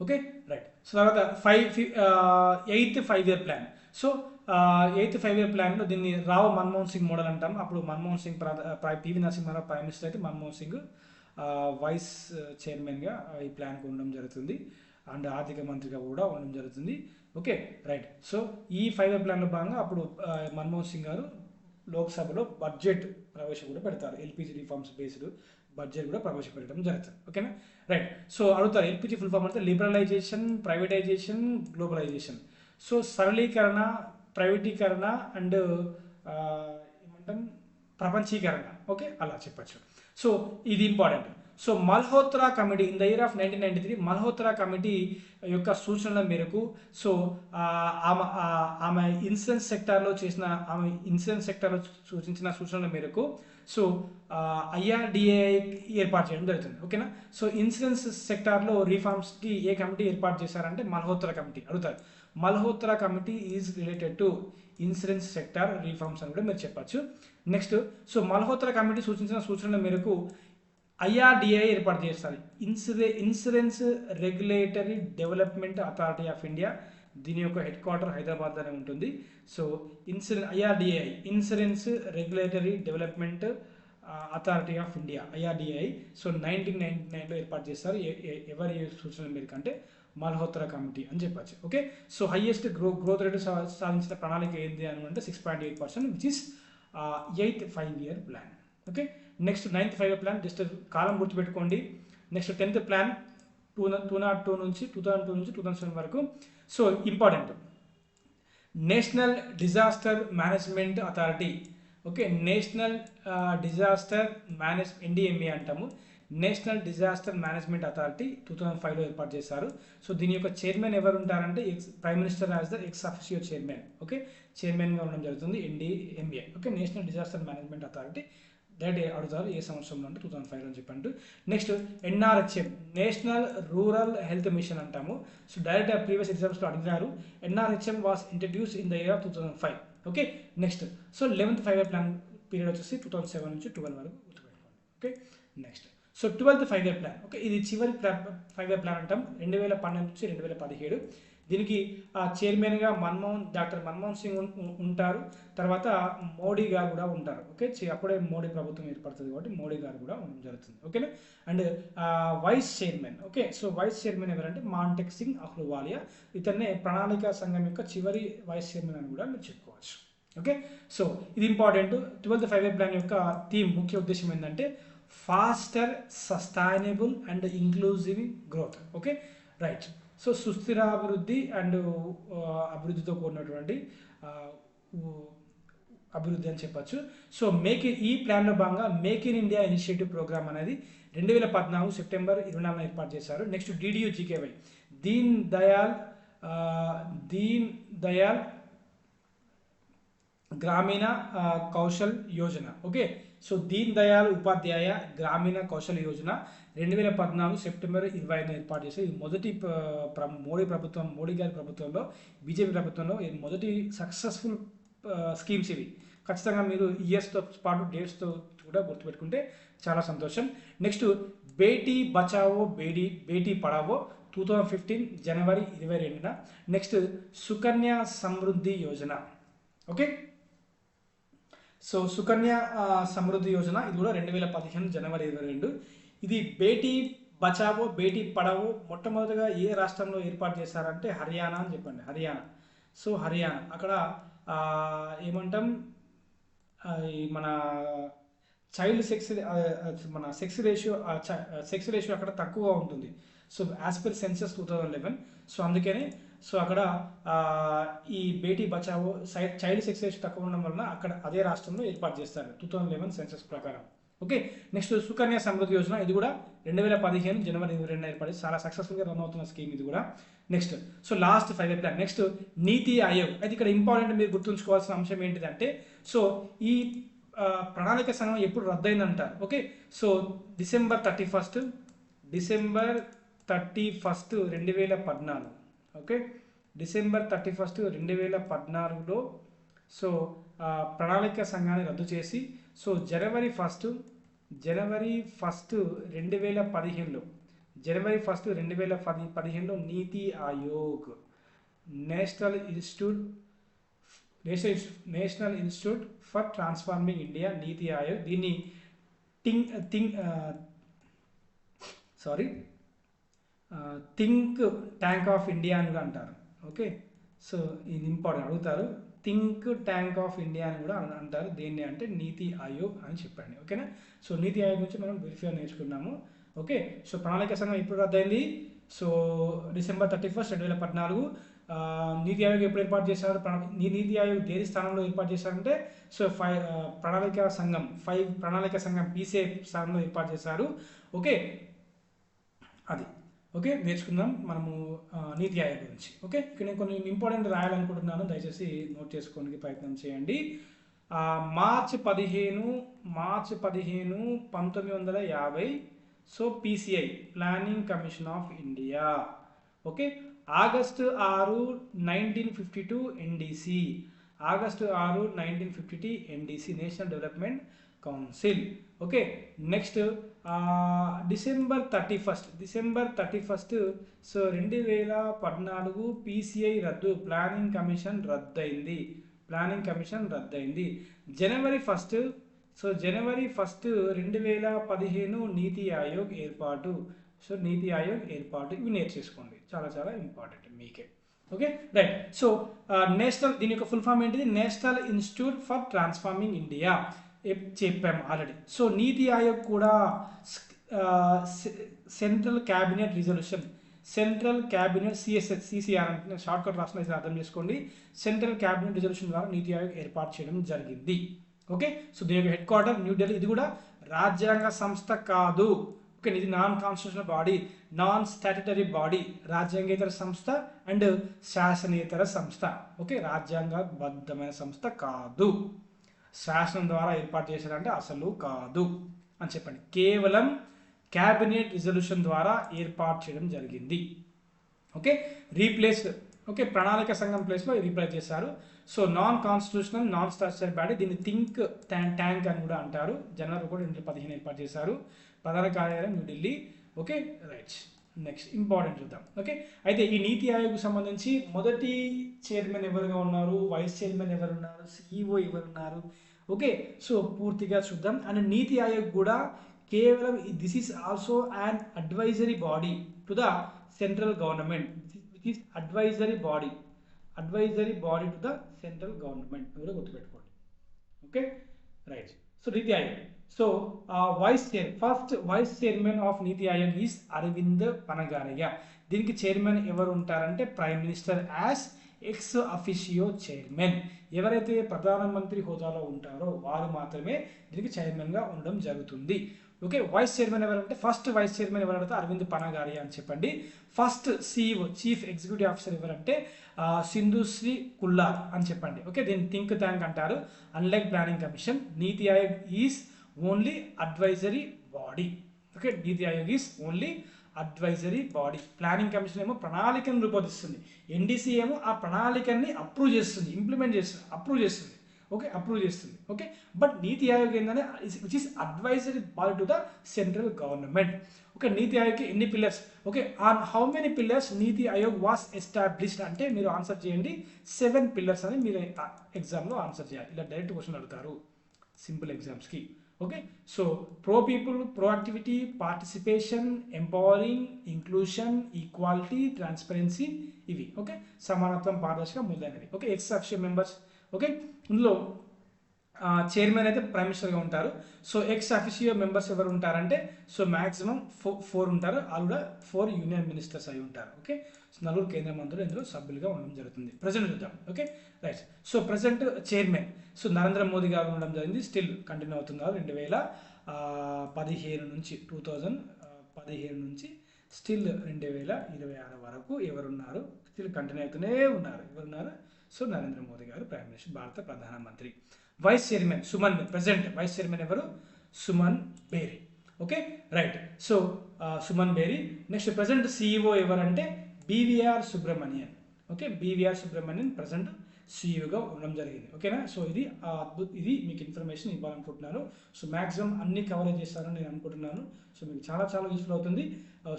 Okay, right. సో తర్వాత 8th 5-year plan. So 8th 5-year ప్లాన్లో దీన్ని రావ్ మన్మోహన్ సింగ్ మోడల్ అంటాం. అప్పుడు Manmohan Singh PV Narasimha Rao prime minister అయితే మన్మోహన్ సింగ్ వైస్ చైర్మన్గా ఈ ప్లాన్కి ఉండడం జరుగుతుంది. అండ్ ఆర్థిక మంత్రిగా కూడా ఉండడం జరుగుతుంది. Okay, right. సో ఈ 5-year ప్లాన్లో భాగంగా అప్పుడు మన్మోహన్ సింగ్ గారు లోక్సభలో బడ్జెట్ కూడా పెడతారు. ఎల్పిజి రిఫార్మ్స్ బేస్డ్ బడ్జెట్ కూడా ప్రవేశపెట్టడం జరుగుతుంది. ఓకేనా, రైట్. సో అడుగుతారు ఎల్పిజి ఫుల్ ఫామ్ అంటే లిబరలైజేషన్, ప్రైవేటైజేషన్, గ్లోబలైజేషన్. సో సరళీకరణ, ప్రైవేటీకరణ అండ్ ఏమంటాం ప్రపంచీకరణ. ఓకే, అలా చెప్పచ్చు. సో ఇది important. So Malhotra committee in the year of 1993 Malhotra committee యొక్క సూచనల మేరకు సో ఆమె ఇన్సూరెన్స్ సెక్టార్లో సూచించిన సూచనల మేరకు సో IRDAI ఏర్పాటు చేయడం జరుగుతుంది. ఓకేనా, సో ఇన్సూరెన్స్ సెక్టార్లో రిఫార్మ్స్కి ఏ కమిటీ ఏర్పాటు చేశారంటే మల్హోత్రా కమిటీ. అడుగుతారు Malhotra committee is related to insurance sector reforms అని కూడా మీరు చెప్పచ్చు. నెక్స్ట్ సో మల్హోత్రా కమిటీ సూచించిన సూచనల మేరకు IRDAI ఏర్పాటు చేస్తారు. Insurance regulatory development authority of India. దీని యొక్క హెడ్ క్వార్టర్ హైదరాబాద్లోనే ఉంటుంది. So IRDAI insurance regulatory development authority of India IRDAI. So 1999లో ఏర్పాటు చేస్తారు. ఎవరి సూచనల మేరకు అంటే మల్హోత్రా కమిటీ అని చెప్పచ్చు. Okay, so highest growth rate సాధించిన ప్రణాళిక ఏంటి అని అంటే 6.8%, which is 8th 5-year plan. Okay, next 9th 5-year plan just కాలం గుర్తుపెట్టుకోండి. నెక్స్ట్ 10th ప్లాన్ 2002 నుంచి 2007 వరకు. So important national disaster management authority. Okay, national disaster NDMA అంటాము. నేషనల్ డిజాస్టర్ మేనేజ్మెంట్ అథారిటీ 2005లో ఏర్పాటు చేశారు. సో దీని యొక్క చైర్మన్ ఎవరు ఉంటారంటే prime minister as the ex officio chairman. Okay, చైర్మన్గా ఉండడం జరుగుతుంది NDMA. Okay, national disaster management authority direct అడుగుతారు ఏ సంవత్సరంలో అంటే 2005 అని చెప్పండి. Next NRHM, national rural health machine అంటాము. సో డైరెక్ట్ ప్రీవియస్ ఎగ్జామ్స్లో అడిగినారు. NRHM was introduce in the year 2005. Okay, next so 11th 5-year plan period వచ్చేసి 2007 నుంచి 12 వరకు గుర్తుపెట్టుకోండి. Okay, next so 12th 5-year plan. Okay, ఇది చివరి 5-year ప్లాన్ అంటాం. 2012 నుంచి 2017. దీనికి చైర్మన్గా డాక్టర్ మన్మోహన్ సింగ్ ఉంటారు. తర్వాత మోడీ గారు కూడా ఉంటారు. ఓకే, అప్పుడే మోడీ ప్రభుత్వం ఏర్పడుతుంది కాబట్టి మోడీ గారు కూడా ఉండడం జరుగుతుంది. ఓకేనా, and vice chairman. Okay, so vice chairman ఎవరంటే మాంటెక్ సింగ్ అహ్లూవాలియా. ఇతన్నే ప్రణాళిక సంఘం యొక్క చివరి వైస్ చైర్మన్ అని కూడా మీరు చెప్పుకోవచ్చు. ఓకే, సో ఇది ఇంపార్టెంట్. 12th 5-year ప్లాన్ యొక్క థీమ్, ముఖ్య ఉద్దేశం ఏంటంటే faster, sustainable and inclusive growth. Okay, right. So సుస్థిర అభివృద్ధి అండ్ అభివృద్ధితో కూడినటువంటి అభివృద్ధి అని చెప్పచ్చు. సో ఈ ప్లాన్లో భాగంగా make in India initiative programme అనేది 2014 సెప్టెంబర్ 24 ఏర్పాటు చేశారు. నెక్స్ట్ DDU-GKY, దీన్ దయాల్ గ్రామీణ కౌశల్ యోజన. ఓకే, సో దీన్ దయాల్ ఉపాధ్యాయ గ్రామీణ కౌశల్ యోజన 2014 సెప్టెంబర్ 25 ఏర్పాటు చేసి ఇది మొదటి మోడీ గారి ప్రభుత్వంలో, బీజేపీ ప్రభుత్వంలో ఇది మొదటి సక్సెస్ఫుల్ స్కీమ్స్ ఇవి. ఖచ్చితంగా మీరు ఇయర్స్తో పాటు డేట్స్తో కూడా గుర్తుపెట్టుకుంటే చాలా సంతోషం. నెక్స్ట్ బేటీ బచావో బేటీ పడావో 2015 జనవరి 22న. Next Sukanya Samriddhi Yojana. Okay, so Sukanya Samriddhi Yojana ఇది కూడా 2015 జనవరి 22. ఇది బేటీ బచావో బేటీ పడావో మొట్టమొదటిగా ఏ రాష్ట్రంలో ఏర్పాటు చేశారంటే హర్యానా అని చెప్పండి. హర్యానా. సో హర్యానా అక్కడ ఏమంటాం, మన చైల్డ్ సెక్స్ రేషియో అక్కడ తక్కువగా ఉంటుంది. So as per census 2011. So అందుకని సో అక్కడ ఈ Beti Bachao child sex ratio తక్కువ ఉండడం వలన అక్కడ అదే రాష్ట్రంలో ఏర్పాటు చేస్తారు 2011 సెన్సస్ ప్రకారం. ఓకే, నెక్స్ట్ సుకన్య సమృద్ధి యోజన ఇది కూడా 2015 జనవరి 22 ఏర్పడి చాలా సక్సెస్ఫుల్గా రన్ అవుతున్న స్కీమ్ ఇది కూడా. Next so last 5-year plan. Next నీతి ఆయోగ్. అయితే ఇక్కడ ఇంపార్టెంట్ మీరు గుర్తుంచుకోవాల్సిన అంశం ఏంటిదంటే సో ఈ ప్రణాళిక సంఘం ఎప్పుడు రద్దయిందంటారు. Okay, so December 31, 2014. Okay, December 31, 2014లో సో ప్రణాళిక సంఘాన్ని రద్దు చేసి సో జనవరి 1, 2015లో NITI Aayog, national institute for transforming India, NITI Aayog, దీన్ని థింక్ ట్యాంక్ ఆఫ్ ఇండియా అని కూడా అంటారు. ఓకే, సో ఇది ఇంపార్టెంట్, అడుగుతారు. థింక్ ట్యాంక్ ఆఫ్ ఇండియా అని కూడా అంటారు. దేన్ని అంటే నీతి ఆయోగ్ అని చెప్పండి. ఓకేనా, సో నీతి ఆయోగ్ నుంచి మనం వెరిఫై నేర్చుకున్నాము. ఓకే, సో ప్రణాళిక సంఘం ఎప్పుడు రద్దయింది? So December 31, 2014. నీతి ఆయోగ్ ఎప్పుడు ఏర్పాటు చేశారు? నీతి ఆయోగ్ దేని స్థానంలో ఏర్పాటు చేశారంటే సో ప్రణాళిక సంఘం PCI స్థానంలో ఏర్పాటు చేశారు. ఓకే, అది ఓకే నేర్చుకుందాం మనము నీతి ఆయోగ్ గురించి. ఓకే, ఇక్కడ నేను కొన్ని ఇంపార్టెంట్ రాయాలనుకుంటున్నాను, దయచేసి నోట్ చేసుకోవడానికి ప్రయత్నం చేయండి. March 15, 1950 so PCI, planning commission of India. Okay, August 6, 1952 NDC, August 6, 1952 NDC, national development council. Okay, next December 31 so 2014 PCI రద్దు, ప్లానింగ్ కమిషన్ రద్దయింది. జనవరి 1 సో జనవరి 1, 2015 నీతి ఆయోగ్ ఏర్పాటు. సో నీతి ఆయోగ్ ఏర్పాటు ఇవి నేర్చేసుకోండి, చాలా చాలా ఇంపార్టెంట్ మీకే. Okay, right. సో నేషనల్, దీని యొక్క ఫుల్ ఫామ్ ఏంటిది? National institute for transforming India చెప్పాము ఆల్రెడీ. సో నీతి ఆయోగ్ కూడా సెంట్రల్ క్యాబినెట్ CCR అంటే షార్ట్ కట్ రాసిన అర్థం చేసుకోండి. సెంట్రల్ క్యాబినెట్ రిజల్యూషన్ ద్వారా నీతి ఆయోగ్ ఏర్పాటు చేయడం జరిగింది. ఓకే, సో దీని యొక్క హెడ్ క్వార్టర్ న్యూఢిల్లీ. ఇది కూడా రాజ్యాంగ సంస్థ కాదు. ఓకే, ఇది non constitutional body, non statutory body, రాజ్యాంగేతర సంస్థ అండ్ శాసనేతర సంస్థ. ఓకే, రాజ్యాంగబద్ధమైన సంస్థ కాదు. శాసనం ద్వారా ఏర్పాటు చేశారంటే అసలు కాదు అని చెప్పండి. కేవలం క్యాబినెట్ రిజల్యూషన్ ద్వారా ఏర్పాటు చేయడం జరిగింది. ఓకే, రీప్లేస్, ఓకే, ప్రణాళిక సంఘం ప్లేస్లో రీప్లేస్ చేశారు. So non constitutional non statutory body, దీన్ని థింక్ ట్యాంక్ అని కూడా అంటారు. జనవరి 1, 2015 ఏర్పాటు చేశారు. ప్రధాన కార్యాలయం New Delhi. Okay, right. Next important చూద్దాం. ఓకే, అయితే ఈ నీతి ఆయోగ్ సంబంధించి మొదటి చైర్మన్ ఎవరుగా ఉన్నారు, వైస్ చైర్మన్ ఎవరున్నారు, సిఇఓ ఎవరున్నారు, ఓకే, సో పూర్తిగా చూద్దాం. అండ్ నీతి ఆయోగ్ కూడా కేవలం this is also and advisory body to the central government, which is advisory body to the central government కూడా గుర్తుపెట్టుకోండి. Okay, right. So NITI Aayog, so first vice chairman of NITI Aayog is Arvind పనగారయ్య. దీనికి chairman ఎవరు ఉంటారంటే prime minister as X officio chairman. ఎవరైతే ప్రధానమంత్రి హోదాలో ఉంటారో వారు మాత్రమే దీనికి చైర్మన్గా ఉండడం జరుగుతుంది. ఓకే, వైస్ చైర్మన్ ఎవరంటే ఫస్ట్ వైస్ చైర్మన్ ఎవరంటే అరవింద్ పనగారియా అని చెప్పండి. First CEO chief executive officer ఎవరంటే సింధుశ్రీ కుల్లార్ అని చెప్పండి. ఓకే, దీన్ని థింక్ ట్యాంక్ అంటారు. Unlike planning commission, NITI Aayog is only advisory body. Okay, NITI Aayog is only advisory body. Planning commission ఏమో ప్రణాళికను రూపొందిస్తుంది, ఎన్డీసీ ఏమో ఆ ప్రణాళికని అప్రూవ్ చేస్తుంది, ఇంప్లిమెంట్ చేస్తుంది, అప్రూవ్ చేస్తుంది. ఓకే, అప్రూవ్ చేస్తుంది. ఓకే, బట్ నీతి ఆయోగ్ ఏంటంటే which is advisory body to the central government. Okay, నీతి ఆయోగ్కి ఎన్ని pillars, okay, on how many pillars NITI Aayog was established అంటే మీరు ఆన్సర్ చేయండి 7 పిల్లర్స్ అని మీరు ఎగ్జామ్లో ఆన్సర్ చేయాలి. ఇలా డైరెక్ట్ క్వశ్చన్ అడుగుతారు సింపుల్ ఎగ్జామ్స్కి. Okay, so pro people, proactivity, participation, empowering, inclusion, equality, transparency, ఇవి. ఓకే, సమానత్వం, పారదర్శక మొదలైనవి. Okay, ex officio members. Okay, ఇందులో చైర్మన్ అయితే ప్రైమ్ మినిస్టర్గా ఉంటారు. సో ఎక్స్ అఫిషియో మెంబర్స్ ఎవరు ఉంటారంటే సో మ్యాక్సిమం 4 ఉంటారు. వాళ్ళు కూడా 4 యూనియన్ మినిస్టర్స్ అయి ఉంటారు. ఓకే, సో 4 కేంద్ర మంత్రులు ఇందులో సభ్యులుగా ఉండడం జరుగుతుంది. ప్రజెంట్ చూద్దాం. Okay, right. So present chairman so Narendra Modi గారు ఉండడం జరిగింది. స్టిల్ కంటిన్యూ అవుతున్నారు 2015 నుంచి 2015 నుంచి స్టిల్ 2026 వరకు ఎవరున్నారు, స్టిల్ కంటిన్యూ అవుతూనే ఉన్నారు. ఎవరున్నారు? సో నరేంద్ర మోదీ గారు ప్రైమ్ మినిస్టర్, భారత ప్రధానమంత్రి. Vice chairman Suman, present vice chairman ఎవరు? Suman Bery. Okay, right. So Suman Bery. Next present CEO ఎవరంటే బీవీఆర్ సుబ్రహ్మణ్యన్. ఓకే, బీవీఆర్ సుబ్రహ్మణ్యన్ ప్రజెంట్ సిఇఓగా ఉండడం జరిగింది. ఓకేనా, సో ఇది మీకు ఇన్ఫర్మేషన్ ఇవ్వాలనుకుంటున్నాను. సో మ్యాక్సిమం అన్ని కవరేజ్ చేస్తానని నేను అనుకుంటున్నాను. సో మీకు చాలా యూస్ఫుల్ అవుతుంది.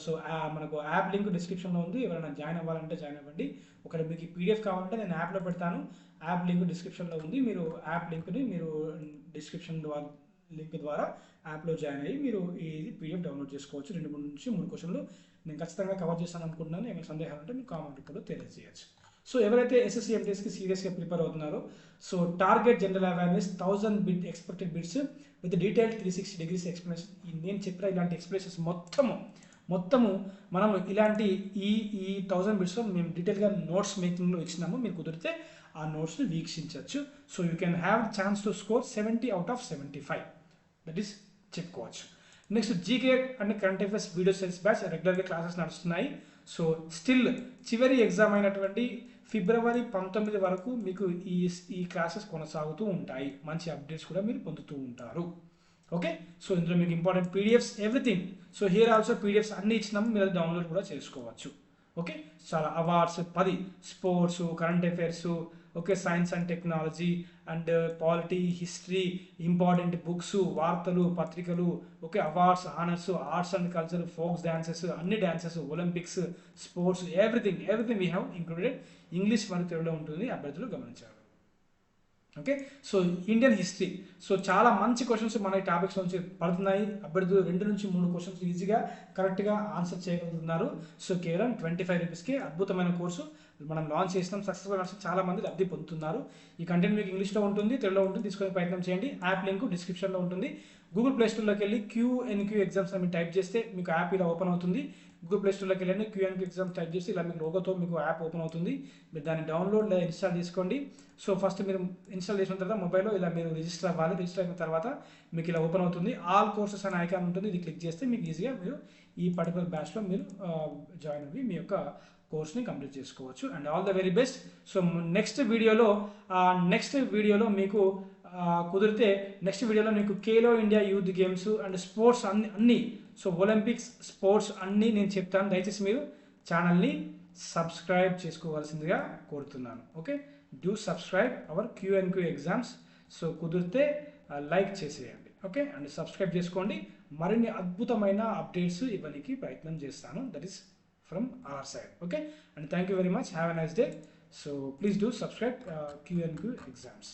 సో మనకు యాప్ లింక్ డిస్క్రిప్షన్లో ఉంది. ఎవరైనా జాయిన్ అవ్వాలంటే జాయిన్ అవ్వండి. ఒకవేళ మీకు పీడిఎఫ్ కావాలంటే నేను యాప్లో పెడతాను. యాప్ లింక్ డిస్క్రిప్షన్లో ఉంది. మీరు యాప్ లింక్ని మీరు డిస్క్రిప్షన్ లింక్ ద్వారా యాప్లో జాయిన్ అయ్యి మీరు ఈ పీడిఎఫ్ డౌన్లోడ్ చేసుకోవచ్చు. 2 నుంచి 3 క్వశ్చన్లు నేను ఖచ్చితంగా కవర్ చేస్తాను అనుకుంటున్నాను. ఏమైనా సందేహాలు ఉంటే మీకు కామెంట్ కూడా తెలియజేయచ్చు. సో ఎవరైతే ఎస్ఎస్సి ఎంటీఎస్కి సీరియస్గా ప్రిపేర్ అవుతున్నారో so target general awareness 1000 bit expected bits with detail 360 degrees explanation. నేను చెప్పిన ఇలాంటి ఎక్స్ప్లెనేషన్స్ మొత్తము మనం ఇలాంటి ఈ 1000 బిట్స్లో మేము డీటెయిల్గా నోట్స్ మేకింగ్లో ఇచ్చినాము. మీరు కుదిరితే ఆ నోట్స్ని వీక్షించవచ్చు. So you can have chance to score 70 out of 75. That is చెప్పుకోవచ్చు. Next GK and current affairs video cells batch రెగ్యులర్గా క్లాసెస్ నడుస్తున్నాయి. సో స్టిల్ చివరి ఎగ్జామ్ అయినటువంటి ఫిబ్రవరి 19 వరకు మీకు ఈ క్లాసెస్ కొనసాగుతూ ఉంటాయి. మంచి అప్డేట్స్ కూడా మీరు పొందుతూ ఉంటారు. ఓకే, సో ఇందులో మీకు important PDFs everything. So here also PDFs అన్ని ఇచ్చినాము, మీరు డౌన్లోడ్ కూడా చేసుకోవచ్చు. ఓకే, చాలా awards 10 sports, current affairs, okay, science and technology and polity, history, important books, వార్తలు, పత్రికలు, okay, awards, honours, arts and culture, folks dances, అన్ని dances, Olympics, sports, everything we have included. English మరియు తెలుగులో ఉంటుంది, అభ్యర్థులు గమనించారు. Okay, so Indian history, so చాలా మంచి క్వశ్చన్స్ మన ఈ టాపిక్స్ నుంచి పడుతున్నాయి. అభ్యర్థులు 2 నుంచి 3 క్వశ్చన్స్ ఈజీగా కరెక్ట్గా ఆన్సర్ చేయగలుగుతున్నారు. సో కేవలం 25 రూపీస్కి అద్భుతమైన కోర్సు మనం లాంచ్ చేసినాం. సక్సెస్ఫుల్ నర్సింగ్ చాలా మంది లబ్ధి పొందుతున్నారు. ఈ కంటెంట్ మీకు ఇంగ్లీష్లో ఉంటుంది, తెలుగులో ఉంటుంది, తీసుకునే ప్రయత్నం చేయండి. యాప్ లింక్ డిస్క్రిప్షన్లో ఉంటుంది. గూగుల్ ప్లే స్టోర్లోకి వెళ్ళి QNQ ఎగ్జామ్స్ అని టైప్ చేస్తే మీకు యాప్ ఇలా ఓపెన్ అవుతుంది. గూగుల్ ప్లే స్టోర్లోకి వెళ్ళండి, QNQ ఎగ్జామ్స్ టైప్ చేసి ఇలా మీకు లోగోతో మీకు యాప్ ఓపెన్ అవుతుంది. మీరు దాన్ని డౌన్లోడ్ లేదా ఇన్స్టాల్ చేసుకోండి. సో ఫస్ట్ మీరు ఇన్స్టాల్ చేసిన తర్వాత మొబైల్లో ఇలా మీరు రిజిస్టర్ అవ్వాలి. రిజిస్టర్ అయిన తర్వాత మీకు ఇలా ఓపెన్ అవుతుంది. ఆల్ కోర్సెస్ అనే ఐకాన్ ఉంటుంది, ఇది క్లిక్ చేస్తే మీకు ఈజీగా మీరు ఈ పర్టికులర్ బ్యాచ్లో మీరు జాయిన్ అవ్వి మీ యొక్క కోర్స్ని కంప్లీట్ చేసుకోవచ్చు. And all the very best. So next వీడియోలో మీకు కుదిరితే నెక్స్ట్ వీడియోలో మీకు Khelo India youth games and sports అన్ని సో ఒలింపిక్స్ స్పోర్ట్స్ అన్నీ నేను చెప్తాను. దయచేసి మీరు ఛానల్ని సబ్స్క్రైబ్ చేసుకోవాల్సిందిగా కోరుతున్నాను. Okay, do subscribe our Q&Q exams. So కుదిరితే లైక్ చేసేయండి. ఓకే, అండ్ సబ్స్క్రైబ్ చేసుకోండి. మరిన్ని అద్భుతమైన అప్డేట్స్ ఇవ్వడానికి ప్రయత్నం చేస్తాను. That is from our side. Okay, and thank you very much. Have a nice day. So please do subscribe Q&Q exams.